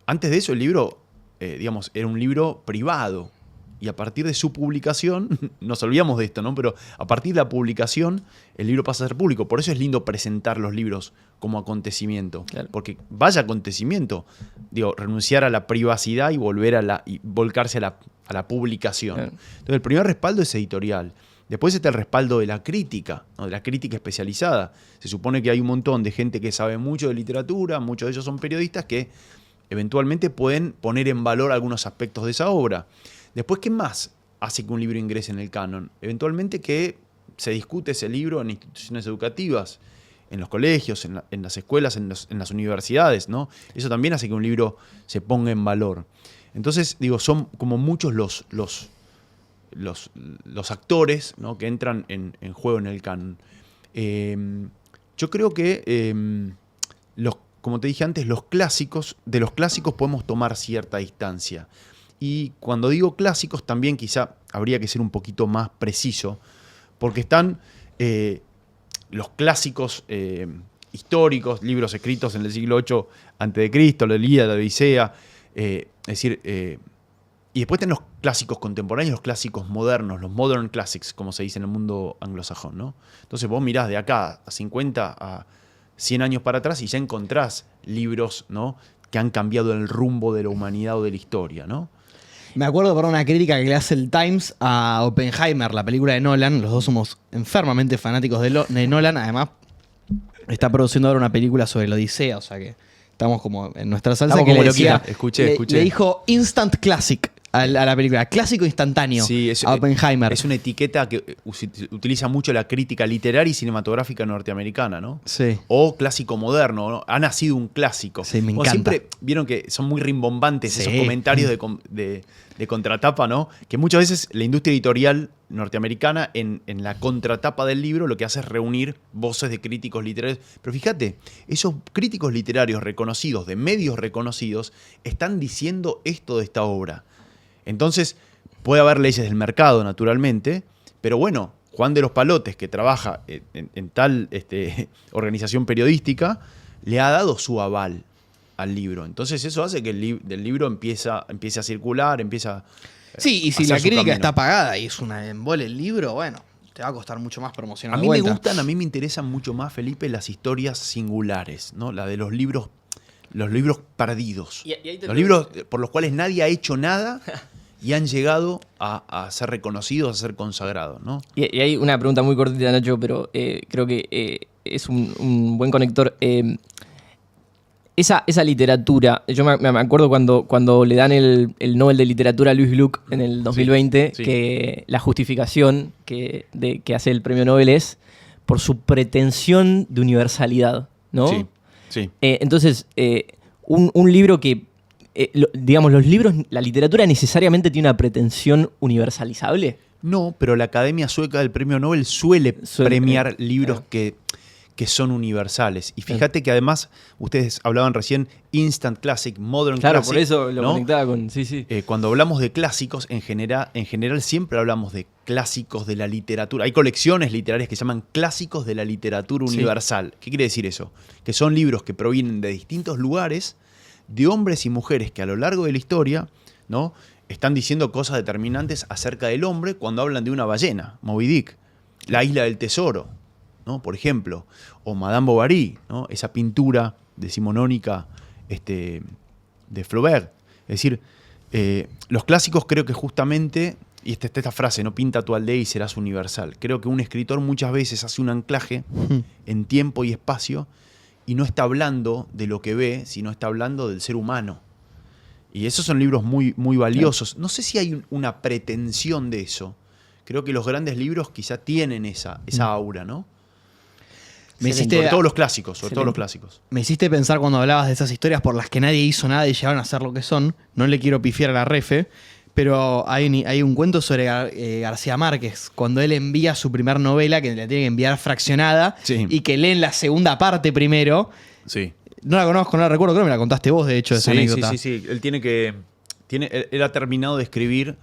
Antes de eso el libro, era un libro privado. Y a partir de su publicación, nos olvidamos de esto, ¿no? Pero a partir de la publicación, el libro pasa a ser público. Por eso es lindo presentar los libros como acontecimiento. Claro. Porque vaya acontecimiento, renunciar a la privacidad y volcarse a la publicación. Claro. Entonces, el primer respaldo es editorial. Después está el respaldo de la crítica, ¿no? De la crítica especializada. Se supone que hay un montón de gente que sabe mucho de literatura, muchos de ellos son periodistas que eventualmente pueden poner en valor algunos aspectos de esa obra. Después, ¿qué más hace que un libro ingrese en el canon? Eventualmente que se discute ese libro en instituciones educativas, en los colegios, en las escuelas, en las universidades, ¿no? Eso también hace que un libro se ponga en valor. Entonces, son como muchos los actores, ¿no? Que entran en juego en el canon. Yo creo que, como te dije antes, de los clásicos podemos tomar cierta distancia. Y cuando digo clásicos, también quizá habría que ser un poquito más preciso, porque están los clásicos históricos, libros escritos en el siglo VIII a.C., la Ilíada, la Odisea, y después están los clásicos contemporáneos, los clásicos modernos, los modern classics, como se dice en el mundo anglosajón, ¿no? Entonces vos mirás de acá a 50 a 100 años para atrás y ya encontrás libros, ¿no? Que han cambiado el rumbo de la humanidad o de la historia, ¿no? Me acuerdo por una crítica que le hace el Times a Oppenheimer, la película de Nolan. Los dos somos enfermamente fanáticos de Nolan. Además, está produciendo ahora una película sobre la Odisea, o sea que estamos como en nuestra salsa. Estamos Que como le decía, loquitos. Escuché. Le dijo instant classic a la película, clásico instantáneo, Sí, a Oppenheimer. es una etiqueta que utiliza mucho la crítica literaria y cinematográfica norteamericana, ¿no? Sí. O clásico moderno, ¿no? Ha nacido un clásico. Sí, me Como encanta. Siempre vieron que son muy rimbombantes Sí. esos comentarios de contratapa, ¿no? Que muchas veces la industria editorial norteamericana en la contratapa del libro lo que hace es reunir voces de críticos literarios. Pero fíjate, esos críticos literarios reconocidos, de medios reconocidos, están diciendo esto de esta obra. Entonces, puede haber leyes del mercado, naturalmente, pero bueno, Juan de los Palotes, que trabaja en tal organización periodística, le ha dado su aval al libro. Entonces eso hace que del libro empiece a circular, Sí, y si hacer la su crítica camino. está pagada y es una embole el libro, bueno, te va a costar mucho más promocionar A de mí vuelta. a mí me interesan mucho más, Felipe, las historias singulares, ¿no? La de los libros perdidos. Y ahí te Los libros por los cuales nadie ha hecho nada y han llegado a ser reconocidos, a ser consagrados, ¿no? Y hay una pregunta muy cortita, Nacho, pero creo que es un buen conector. Esa literatura, yo me acuerdo cuando le dan el Nobel de Literatura a Louis Gluck en el 2020, sí. que la justificación que hace el premio Nobel es por su pretensión de universalidad, ¿no? Sí. Entonces, un libro que, digamos, la literatura necesariamente tiene una pretensión universalizable. No, pero la Academia Sueca del Premio Nobel suele premiar libros que son universales. Y fíjate que además, ustedes hablaban recién, Instant Classic, Modern Claro, Classic. por eso lo ¿no? conectaba con... Sí. Cuando hablamos de clásicos, en general siempre hablamos de clásicos de la literatura. Hay colecciones literarias que se llaman clásicos de la literatura Sí. universal. ¿Qué quiere decir eso? Que son libros que provienen de distintos lugares, de hombres y mujeres que a lo largo de la historia, ¿no? Están diciendo cosas determinantes acerca del hombre cuando hablan de una ballena, Moby Dick, la isla del tesoro, ¿no? Por ejemplo, o Madame Bovary, ¿no? Esa pintura decimonónica de Flaubert. Es decir, los clásicos creo que justamente, y esta frase, no pinta tu aldea y serás universal. Creo que un escritor muchas veces hace un anclaje en tiempo y espacio y no está hablando de lo que ve, sino está hablando del ser humano. Y esos son libros muy, muy valiosos. No sé si hay una pretensión de eso. Creo que los grandes libros quizá tienen esa aura, ¿no? Sobre todos los clásicos, Me hiciste pensar cuando hablabas de esas historias por las que nadie hizo nada y llegaron a ser lo que son. No le quiero pifiar a la refe, pero hay un cuento sobre García Márquez, cuando él envía su primer novela, que la tiene que enviar fraccionada, Sí. y que leen la segunda parte primero. Sí. No la conozco, no la recuerdo, creo que me la contaste vos, de hecho, esa anécdota. Sí. Él tiene que él ha terminado de escribir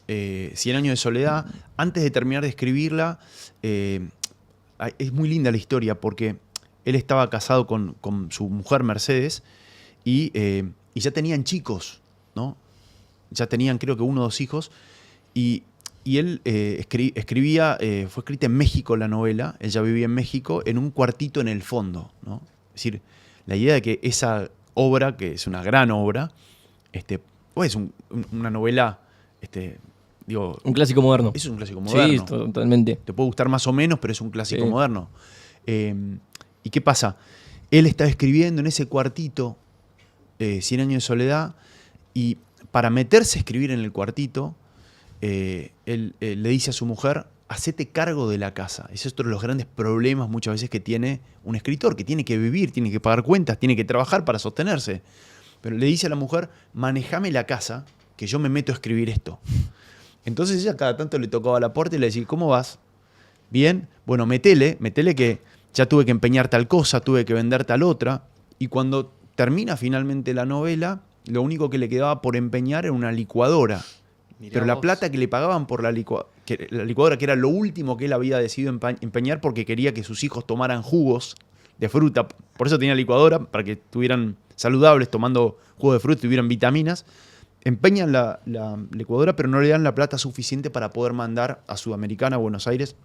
100 años de soledad. Antes de terminar de escribirla, es muy linda la historia porque él estaba casado con su mujer Mercedes y ya tenían chicos, ¿no? Ya tenían creo que 1 o 2 hijos y él escribía, fue escrita en México la novela, él ya vivía en México, en un cuartito en el fondo, ¿no? Es decir, la idea de que esa obra, que es una gran obra, es una novela, digo... Un clásico moderno. Es un clásico moderno. Sí, totalmente. Te puede gustar más o menos, pero es un clásico moderno. ¿Y qué pasa? Él estaba escribiendo en ese cuartito 100 años de soledad y para meterse a escribir en el cuartito, él le dice a su mujer, hacete cargo de la casa. Ese es otro de los grandes problemas muchas veces que tiene un escritor, que tiene que vivir, tiene que pagar cuentas, tiene que trabajar para sostenerse. Pero le dice a la mujer, manejame la casa, que yo me meto a escribir esto. Entonces ella cada tanto le tocaba la puerta y le decía, ¿cómo vas? Bien, bueno, metele que ya tuve que empeñar tal cosa, tuve que vender tal otra. Y cuando termina finalmente la novela, lo único que le quedaba por empeñar era una licuadora. Mirá pero la vos. plata que le pagaban por la licuadora, que era lo último que él había decidido empeñar porque quería que sus hijos tomaran jugos de fruta. Por eso tenía licuadora, para que estuvieran saludables tomando jugo de fruta y tuvieran vitaminas. Empeñan la licuadora, pero no le dan la plata suficiente para poder mandar a Sudamericana, a Buenos Aires,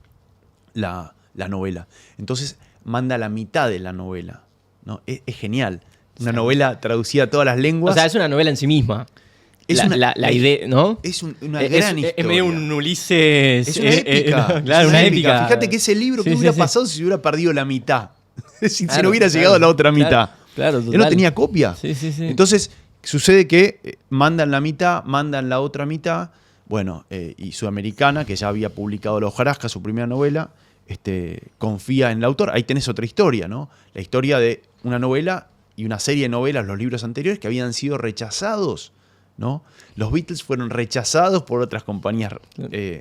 la novela. Entonces manda la mitad de la novela, ¿no? Es genial. Una novela traducida a todas las lenguas. O sea, es una novela en sí misma. Es La idea, ¿no? Es una gran historia. Es medio un Ulises. Es una épica. Claro, una épica. Fíjate que ese libro, ¿qué hubiera pasado si se hubiera perdido la mitad? Si Claro, no hubiera claro, llegado a la otra mitad. Claro, Él no total. tenía copia. Sí. Entonces, sucede que mandan la mitad, mandan la otra mitad. Bueno, y Sudamericana, que ya había publicado La hojarasca, su primera novela, confía en el autor. Ahí tenés otra historia, ¿no? La historia de una novela y una serie de novelas, los libros anteriores, que habían sido rechazados, ¿no? Los Beatles fueron rechazados por otras compañías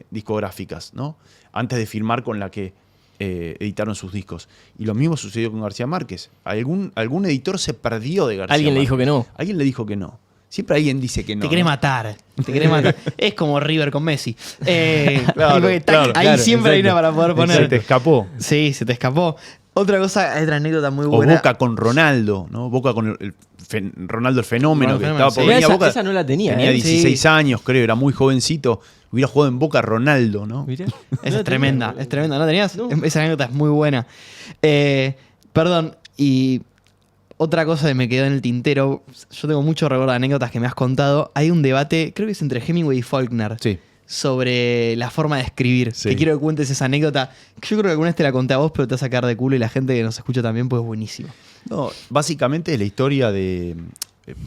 discográficas, ¿no? Antes de firmar con la que editaron sus discos. Y lo mismo sucedió con García Márquez. Algún editor se perdió de García Alguien le Márquez. dijo que no. Alguien le dijo que no. Siempre alguien dice que no. Te querés ¿no? matar. Te querés matar. Es como River con Messi. Claro, porque claro, ahí claro, siempre hay exacto. una para poder poner. Se te escapó. Sí, se te escapó. Otra cosa, hay otra anécdota muy O buena. Boca con Ronaldo, ¿no? Boca con Ronaldo el fenómeno, Ronaldo que el estaba fenómeno, por sí. venir a Esa- Boca. esa no la tenía, Tenía ¿eh? 16 Sí. años, creo, era muy jovencito. Hubiera jugado en Boca Ronaldo, ¿no? Mirá. Esa es tremenda, es tremenda. ¿No tenías? No. Esa anécdota es muy buena. Perdón, y otra cosa que me quedó en el tintero, yo tengo mucho recuerdo de anécdotas que me has contado. Hay un debate, creo que es entre Hemingway y Faulkner, Sí. sobre la forma de escribir. Sí. Que quiero que cuentes esa anécdota. Yo creo que alguna vez te la conté a vos, pero te vas a sacar de culo y la gente que nos escucha también, pues es buenísimo. No, básicamente es la historia de,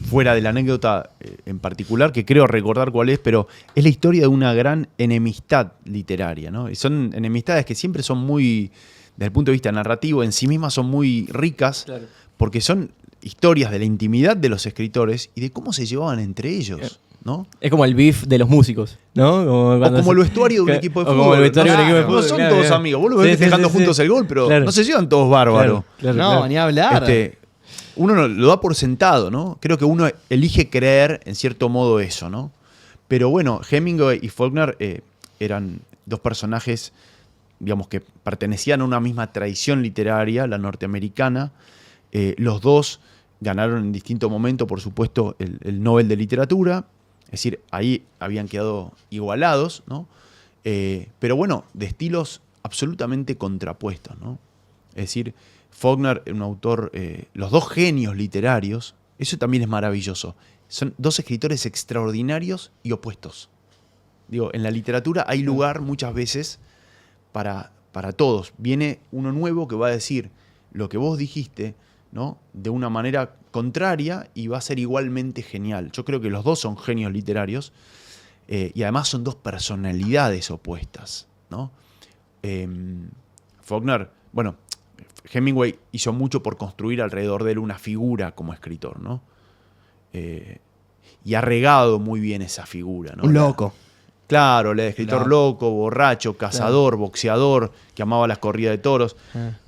fuera de la anécdota en particular, que creo recordar cuál es, pero es la historia de una gran enemistad literaria, ¿no? Y son enemistades que siempre son muy, desde el punto de vista narrativo, en sí mismas son muy ricas, Claro. porque son historias de la intimidad de los escritores y de cómo se llevaban entre ellos, ¿no? Es como el beef de los músicos, ¿no? O como el vestuario de un equipo de o fútbol. como el vestuario de un equipo de No fútbol. son claro, todos claro. amigos. Vos lo Sí, ves sí, dejando sí, juntos sí. el gol, pero Claro. no se llevan todos bárbaros. Claro, No, claro. ni hablar. Uno lo da por sentado, ¿no? Creo que uno elige creer en cierto modo eso, ¿no? Pero bueno, Hemingway y Faulkner eran dos personajes, digamos, que pertenecían a una misma tradición literaria, la norteamericana. Los dos ganaron en distinto momento, por supuesto, el Nobel de Literatura. Es decir, ahí habían quedado igualados, ¿no? Pero bueno, de estilos absolutamente contrapuestos, ¿no? Es decir, Faulkner, un autor, los dos genios literarios, eso también es maravilloso. Son dos escritores extraordinarios y opuestos. Digo, en la literatura hay lugar muchas veces para todos. Viene uno nuevo que va a decir lo que vos dijiste, ¿no? De una manera contraria y va a ser igualmente genial. Yo creo que los dos son genios literarios y además son dos personalidades opuestas, ¿no? Faulkner, bueno, Hemingway hizo mucho por construir alrededor de él una figura como escritor, ¿no? Y ha regado muy bien esa figura, ¿no? Un loco. Claro, el escritor Claro. loco, borracho, cazador, boxeador, que amaba las corridas de toros.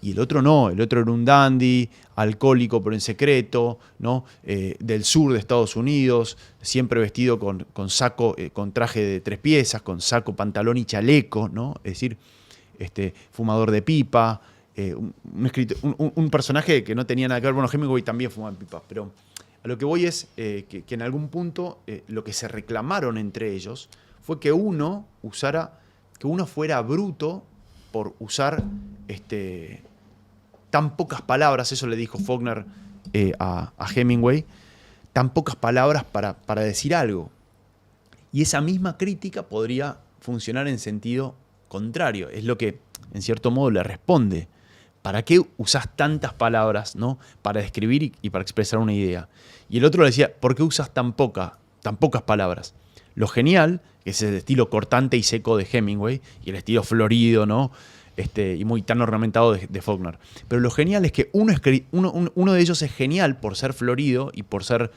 Y el otro no, el otro era un dandy, alcohólico pero en secreto, ¿no? Del sur de Estados Unidos, siempre vestido con saco, con traje de 3 piezas, con saco, pantalón y chaleco, ¿no? Es decir, fumador de pipa, un personaje que no tenía nada que ver. Bueno, Hemingway también fumaba pipa, pero a lo que voy es que en algún punto lo que se reclamaron entre ellos fue que uno fuera bruto por usar tan pocas palabras, eso le dijo Faulkner a Hemingway, tan pocas palabras para decir algo. Y esa misma crítica podría funcionar en sentido contrario. Es lo que, en cierto modo, le responde. ¿Para qué usás tantas palabras, ¿no? Para describir y para expresar una idea? Y el otro le decía, ¿por qué usas tan pocas palabras? Lo genial, que es el estilo cortante y seco de Hemingway, y el estilo florido, ¿no? Y muy tan ornamentado de Faulkner. Pero lo genial es que uno de ellos es genial por ser florido y por ser,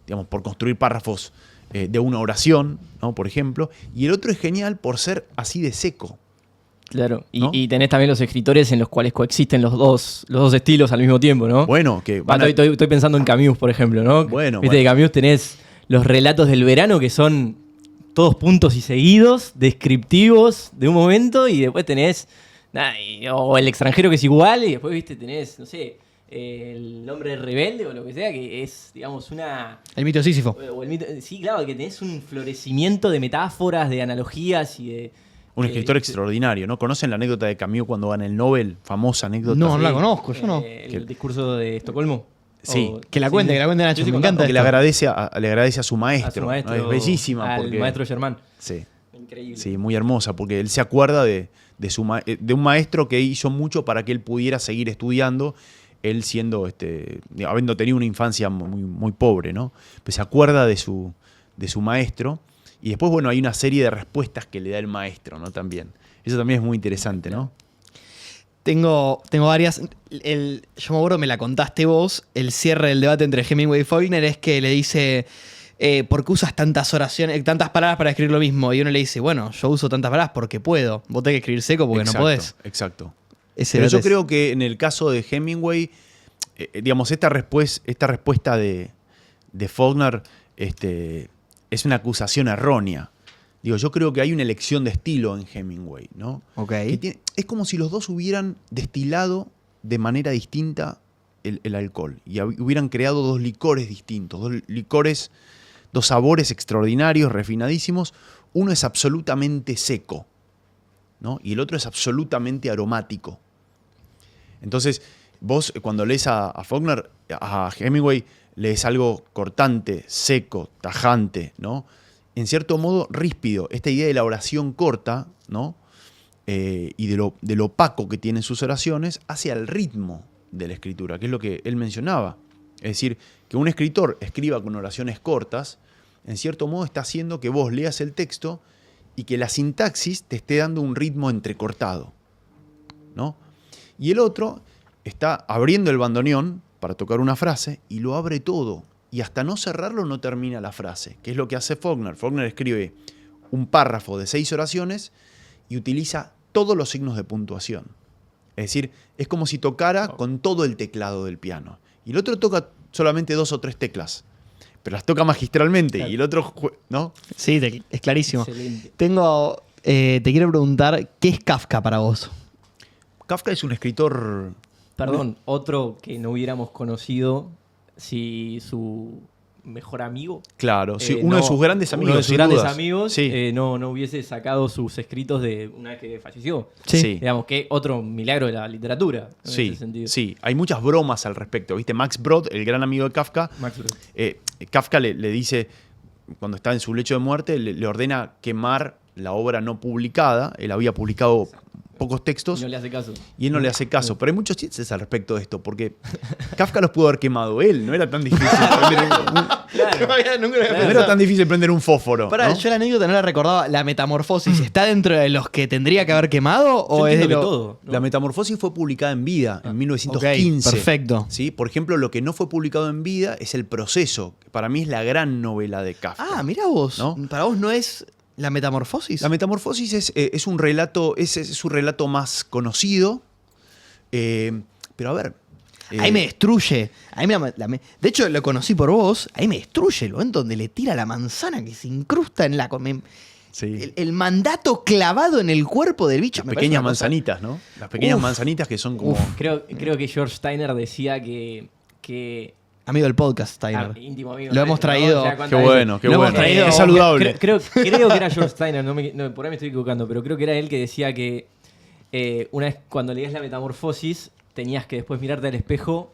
digamos, por construir párrafos de una oración, ¿no? Por ejemplo, y el otro es genial por ser así de seco. Claro, ¿No? y tenés también los escritores en los cuales coexisten los dos estilos al mismo tiempo, ¿no? Bueno, que Estoy pensando en Camus, por ejemplo, ¿no? Bueno, Viste, de Camus tenés los relatos del verano que son todos puntos y seguidos, descriptivos de un momento, y después tenés o el extranjero que es igual, y después, viste, tenés, no sé, el hombre rebelde o lo que sea, que es, digamos, El mito de Sísifo. o el mito, sí, claro, que tenés un florecimiento de metáforas, de analogías y de... un escritor extraordinario, ¿no? ¿Conocen la anécdota de Camus cuando gana el Nobel? Famosa anécdota. No la conozco, yo no. El discurso de Estocolmo. Sí. Que la cuente Nacho, me encanta. Que le agradece a su maestro. A su maestro, ¿no? Es bellísima. al porque, maestro Germán. Sí, Increíble. sí, muy hermosa, porque él se acuerda de un maestro que hizo mucho para que él pudiera seguir estudiando, él siendo, habiendo tenido una infancia muy, muy pobre, ¿no? Pues se acuerda de su maestro, y después, bueno, hay una serie de respuestas que le da el maestro, ¿no? También. Eso también es muy interesante, ¿no? Tengo varias. Yo me acuerdo, me la contaste vos. El cierre del debate entre Hemingway y Faulkner es que le dice: ¿por qué usas tantas oraciones, tantas palabras para escribir lo mismo? Y uno le dice: bueno, yo uso tantas palabras porque puedo. Vos tenés que escribir seco porque Exacto, no podés. Exacto. Ese Pero debate yo es- creo que en el caso de Hemingway, digamos, esta respuesta de Faulkner es una acusación errónea. Digo, yo creo que hay una elección de estilo en Hemingway, ¿no? Ok. Es como si los dos hubieran destilado de manera distinta el alcohol y hubieran creado dos licores distintos, dos sabores extraordinarios, refinadísimos. Uno es absolutamente seco, ¿no? Y el otro es absolutamente aromático. Entonces, vos cuando lees a Faulkner, a Hemingway, lees algo cortante, seco, tajante, ¿no? En cierto modo, ríspido. Esta idea de la oración corta, ¿no? Y de lo opaco que tienen sus oraciones, hacia el ritmo de la escritura, que es lo que él mencionaba. Es decir, que un escritor escriba con oraciones cortas, en cierto modo está haciendo que vos leas el texto y que la sintaxis te esté dando un ritmo entrecortado, ¿no? Y el otro está abriendo el bandoneón para tocar una frase y lo abre todo. Y hasta no cerrarlo no termina la frase, que es lo que hace Faulkner. Faulkner escribe un párrafo de 6 oraciones y utiliza todos los signos de puntuación. Es decir, es como si tocara con todo el teclado del piano. Y el otro toca solamente 2 o 3 teclas, pero las toca magistralmente. Claro. Y el otro, ¿no? Sí, es clarísimo. Excelente. Te quiero preguntar, ¿qué es Kafka para vos? Kafka es un escritor... Perdón, otro que no hubiéramos conocido si su mejor amigo. Claro, sí, uno de sus grandes amigos. Uno de sus sin grandes dudas. amigos Sí. no hubiese sacado sus escritos de una vez que falleció. Sí. Digamos que otro milagro de la literatura. En Sí, ese sentido. sí, hay muchas bromas al respecto. ¿Viste? Max Brod, el gran amigo de Kafka, Max Brod. Kafka le dice, cuando está en su lecho de muerte, le ordena quemar la obra no publicada. Él había publicado pocos textos Y no le hace caso. y él no le hace caso. Pero hay muchos chistes al respecto de esto, porque Kafka los pudo haber quemado él. No era tan difícil prender no era tan difícil prender un fósforo. Pará, ¿no? yo la anécdota no la recordaba. ¿La metamorfosis está dentro de los que tendría que haber quemado o Yo es de entiendo lo... que todo. ¿no? La Metamorfosis fue publicada en vida, en 1915. Ok, perfecto. ¿Sí? Por ejemplo, lo que no fue publicado en vida es El Proceso, que para mí es la gran novela de Kafka. Ah, mirá vos. ¿No? Para vos no es ¿La Metamorfosis? La Metamorfosis es un relato, es su relato más conocido. Pero a ver. Ahí me destruye. De hecho, lo conocí por vos. Ahí me destruye el momento donde le tira la manzana que se incrusta en la. Sí. El mandato clavado en el cuerpo del bicho. Las pequeñas manzanitas, ¿no? Las pequeñas manzanitas que son como. Creo que George Steiner decía que amigo del podcast, Steiner. íntimo amigo. Lo hemos traído. Qué bueno, qué Lo hemos bueno. traído. Es saludable. Creo que era George Steiner, por ahí me estoy equivocando, pero creo que era él que decía que una vez cuando leías la Metamorfosis tenías que después mirarte al espejo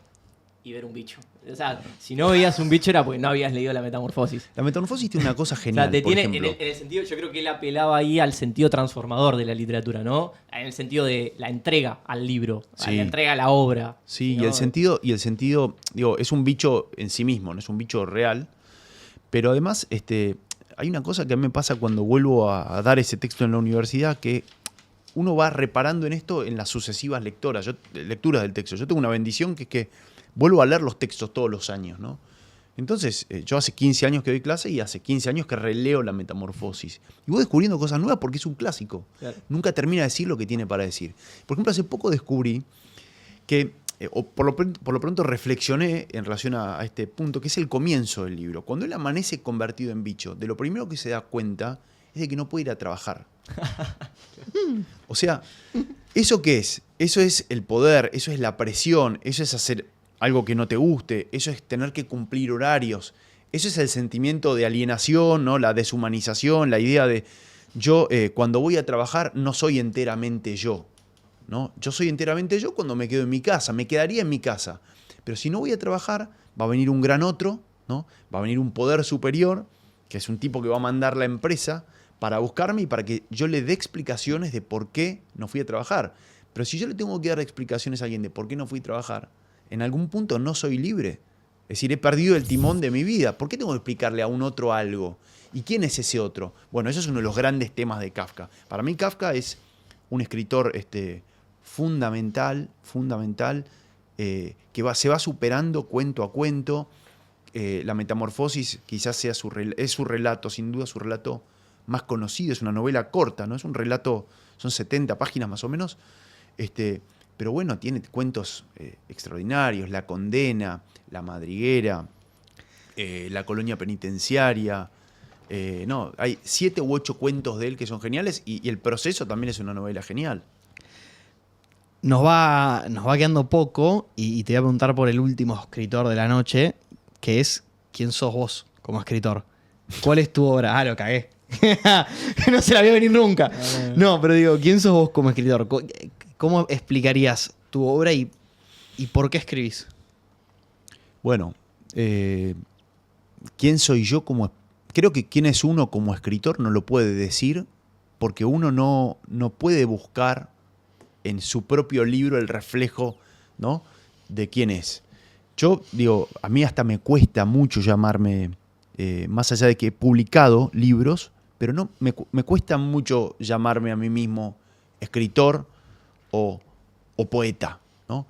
y ver un bicho. O sea, si no veías un bicho era porque no habías leído la Metamorfosis. La Metamorfosis tiene una cosa O genial. sea, te por tiene, ejemplo. en el sentido, yo creo que él apelaba ahí al sentido transformador de la literatura, ¿no? En el sentido de la entrega al libro, a Sí. la entrega a la obra. Sí, ¿no? y el sentido, digo, es un bicho en sí mismo, no es un bicho real. Pero además, hay una cosa que a mí me pasa cuando vuelvo a dar ese texto en la universidad, que uno va reparando en esto en las sucesivas lecturas del texto. Yo tengo una bendición que es que vuelvo a leer los textos todos los años, ¿no? Entonces, yo hace 15 años que doy clase y hace 15 años que releo la Metamorfosis. Y voy descubriendo cosas nuevas porque es un clásico. Claro. Nunca termina de decir lo que tiene para decir. Por ejemplo, hace poco descubrí que, o por lo pronto reflexioné en relación a este punto, que es el comienzo del libro. Cuando él amanece convertido en bicho, de lo primero que se da cuenta es de que no puede ir a trabajar. O sea, ¿eso qué es? Eso es el poder, eso es la presión, eso es hacer algo que no te guste, eso es tener que cumplir horarios, eso es el sentimiento de alienación, ¿no? La deshumanización, la idea de yo cuando voy a trabajar no soy enteramente yo, ¿no? Yo soy enteramente yo cuando me quedo en mi casa, me quedaría en mi casa, pero si no voy a trabajar va a venir un gran otro, ¿no? Va a venir un poder superior, que es un tipo que va a mandar la empresa para buscarme y para que yo le dé explicaciones de por qué no fui a trabajar. Pero si yo le tengo que dar explicaciones a alguien de por qué no fui a trabajar, en algún punto no soy libre. Es decir, he perdido el timón de mi vida. ¿Por qué tengo que explicarle a un otro algo? ¿Y quién es ese otro? Bueno, eso es uno de los grandes temas de Kafka. Para mí Kafka es un escritor fundamental, que se va superando cuento a cuento. La Metamorfosis quizás sea es su relato, sin duda su relato más conocido. Es una novela corta, ¿no? Es un relato, son 70 páginas más o menos. Pero bueno, tiene cuentos extraordinarios, La condena, La madriguera, La colonia penitenciaria. Hay 7 u 8 cuentos de él que son geniales y El proceso también es una novela genial. Nos va quedando poco y te voy a preguntar por el último escritor de la noche, que es ¿quién sos vos como escritor? ¿Cuál es tu obra? Ah, lo cagué. No se la voy a venir nunca. No, pero digo, ¿quién sos vos como escritor? ¿Cómo explicarías tu obra y por qué escribís? Bueno, ¿quién soy yo como... Creo que quién es uno como escritor no lo puede decir porque uno no puede buscar en su propio libro el reflejo, ¿no? de quién es. Yo digo, a mí hasta me cuesta mucho llamarme, más allá de que he publicado libros, pero no me cuesta mucho llamarme a mí mismo escritor o poeta, ¿no?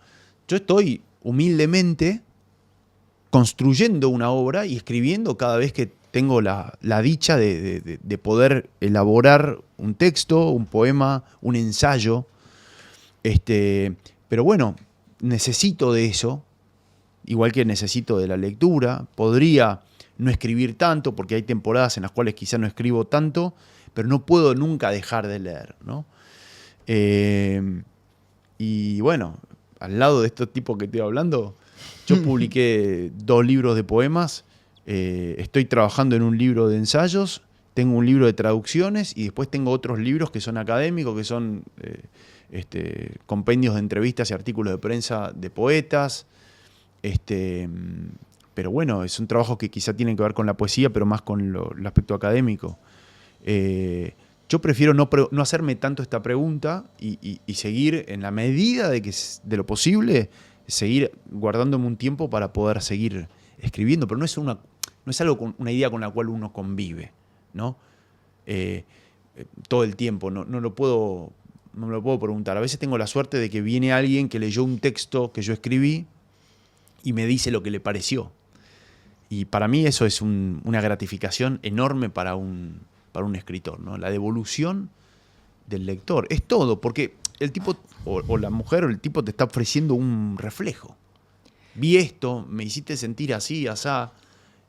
Yo estoy humildemente construyendo una obra y escribiendo cada vez que tengo la dicha de poder elaborar un texto, un poema, un ensayo. Pero bueno, necesito de eso, igual que necesito de la lectura. Podría no escribir tanto, porque hay temporadas en las cuales quizá no escribo tanto, pero no puedo nunca dejar de leer, ¿no? Y bueno, al lado de estos tipos que estoy hablando, yo publiqué 2 libros de poemas, estoy trabajando en un libro de ensayos, tengo un libro de traducciones y después tengo otros libros que son académicos, que son compendios de entrevistas y artículos de prensa de poetas. Pero bueno, es un trabajo que quizá tiene que ver con la poesía, pero más con el aspecto académico. Yo prefiero no hacerme tanto esta pregunta y seguir, en la medida de lo posible, seguir guardándome un tiempo para poder seguir escribiendo. Pero no es algo una idea con la cual uno convive, ¿no? Todo el tiempo. No me lo puedo preguntar. A veces tengo la suerte de que viene alguien que leyó un texto que yo escribí y me dice lo que le pareció. Y para mí eso es una gratificación enorme para un para un escritor, ¿no? La devolución del lector. Es todo, porque el tipo, o la mujer o el tipo te está ofreciendo un reflejo. Vi esto, me hiciste sentir así, asá,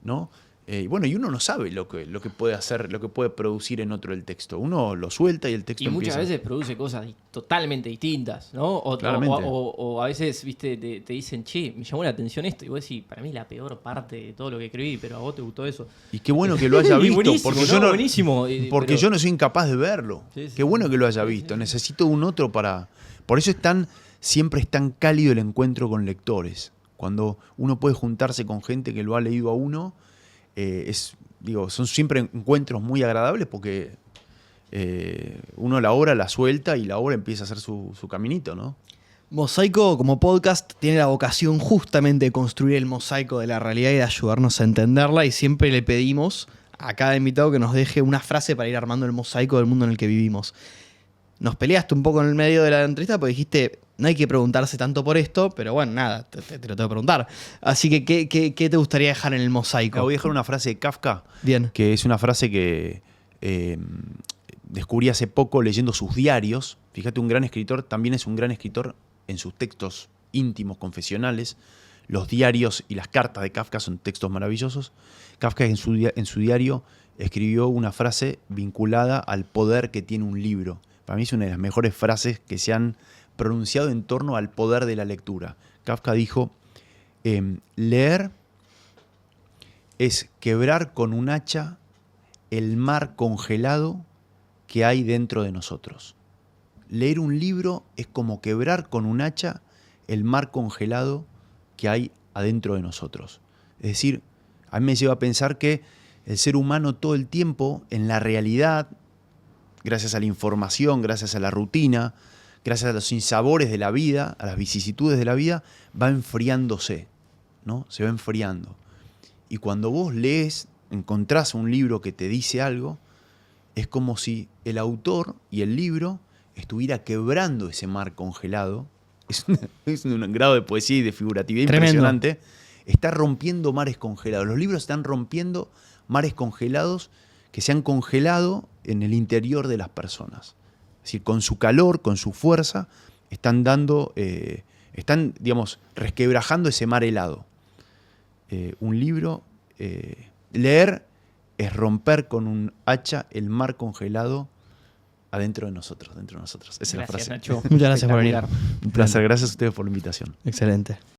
¿no? Y bueno, y uno no sabe lo que puede hacer, lo que puede producir en otro el texto. Uno lo suelta y el texto Y muchas empieza. veces produce cosas totalmente distintas, ¿no? Claramente. O a veces, viste, te dicen, che, me llamó la atención esto. Y vos decís, para mí es la peor parte de todo lo que escribí, pero a vos te gustó eso. Y qué bueno que lo haya Y visto, buenísimo, porque ¿no? yo no, Buenísimo, porque pero- yo no soy incapaz de verlo. Sí, sí, Qué bueno sí. que lo haya Sí, visto. sí. Necesito un otro para. Por eso siempre es tan cálido el encuentro con lectores. Cuando uno puede juntarse con gente que lo ha leído a uno, son siempre encuentros muy agradables porque uno la obra la suelta y la obra empieza a hacer su caminito, ¿no? Mosaico, como podcast, tiene la vocación justamente de construir el mosaico de la realidad y de ayudarnos a entenderla, y siempre le pedimos a cada invitado que nos deje una frase para ir armando el mosaico del mundo en el que vivimos. Nos peleaste un poco en el medio de la entrevista porque dijiste, no hay que preguntarse tanto por esto, pero bueno, nada, te lo tengo que preguntar. Así que, ¿qué te gustaría dejar en el mosaico? Voy a dejar una frase de Kafka, Bien. que es una frase que descubrí hace poco leyendo sus diarios. Fíjate, un gran escritor también es un gran escritor en sus textos íntimos, confesionales. Los diarios y las cartas de Kafka son textos maravillosos. Kafka en su diario escribió una frase vinculada al poder que tiene un libro. Para mí es una de las mejores frases que se han pronunciado en torno al poder de la lectura. Kafka dijo, leer es quebrar con un hacha el mar congelado que hay dentro de nosotros. Leer un libro es como quebrar con un hacha el mar congelado que hay adentro de nosotros. Es decir, a mí me lleva a pensar que el ser humano todo el tiempo, en la realidad, gracias a la información, gracias a la rutina, gracias a los sinsabores de la vida, a las vicisitudes de la vida, va enfriándose, ¿no? Se va enfriando. Y cuando vos lees, encontrás un libro que te dice algo, es como si el autor y el libro estuviera quebrando ese mar congelado. Es un grado de poesía y de figuratividad Tremendo. impresionante. Está rompiendo mares congelados. Los libros están rompiendo mares congelados que se han congelado en el interior de las personas. Es decir, con su calor, con su fuerza, están resquebrajando ese mar helado. Un libro, leer es romper con un hacha el mar congelado adentro de nosotros, dentro de nosotros. Esa es la frase. Nacho. Muchas gracias por venir. Espectacular. Un placer, gracias a ustedes por la invitación. Excelente.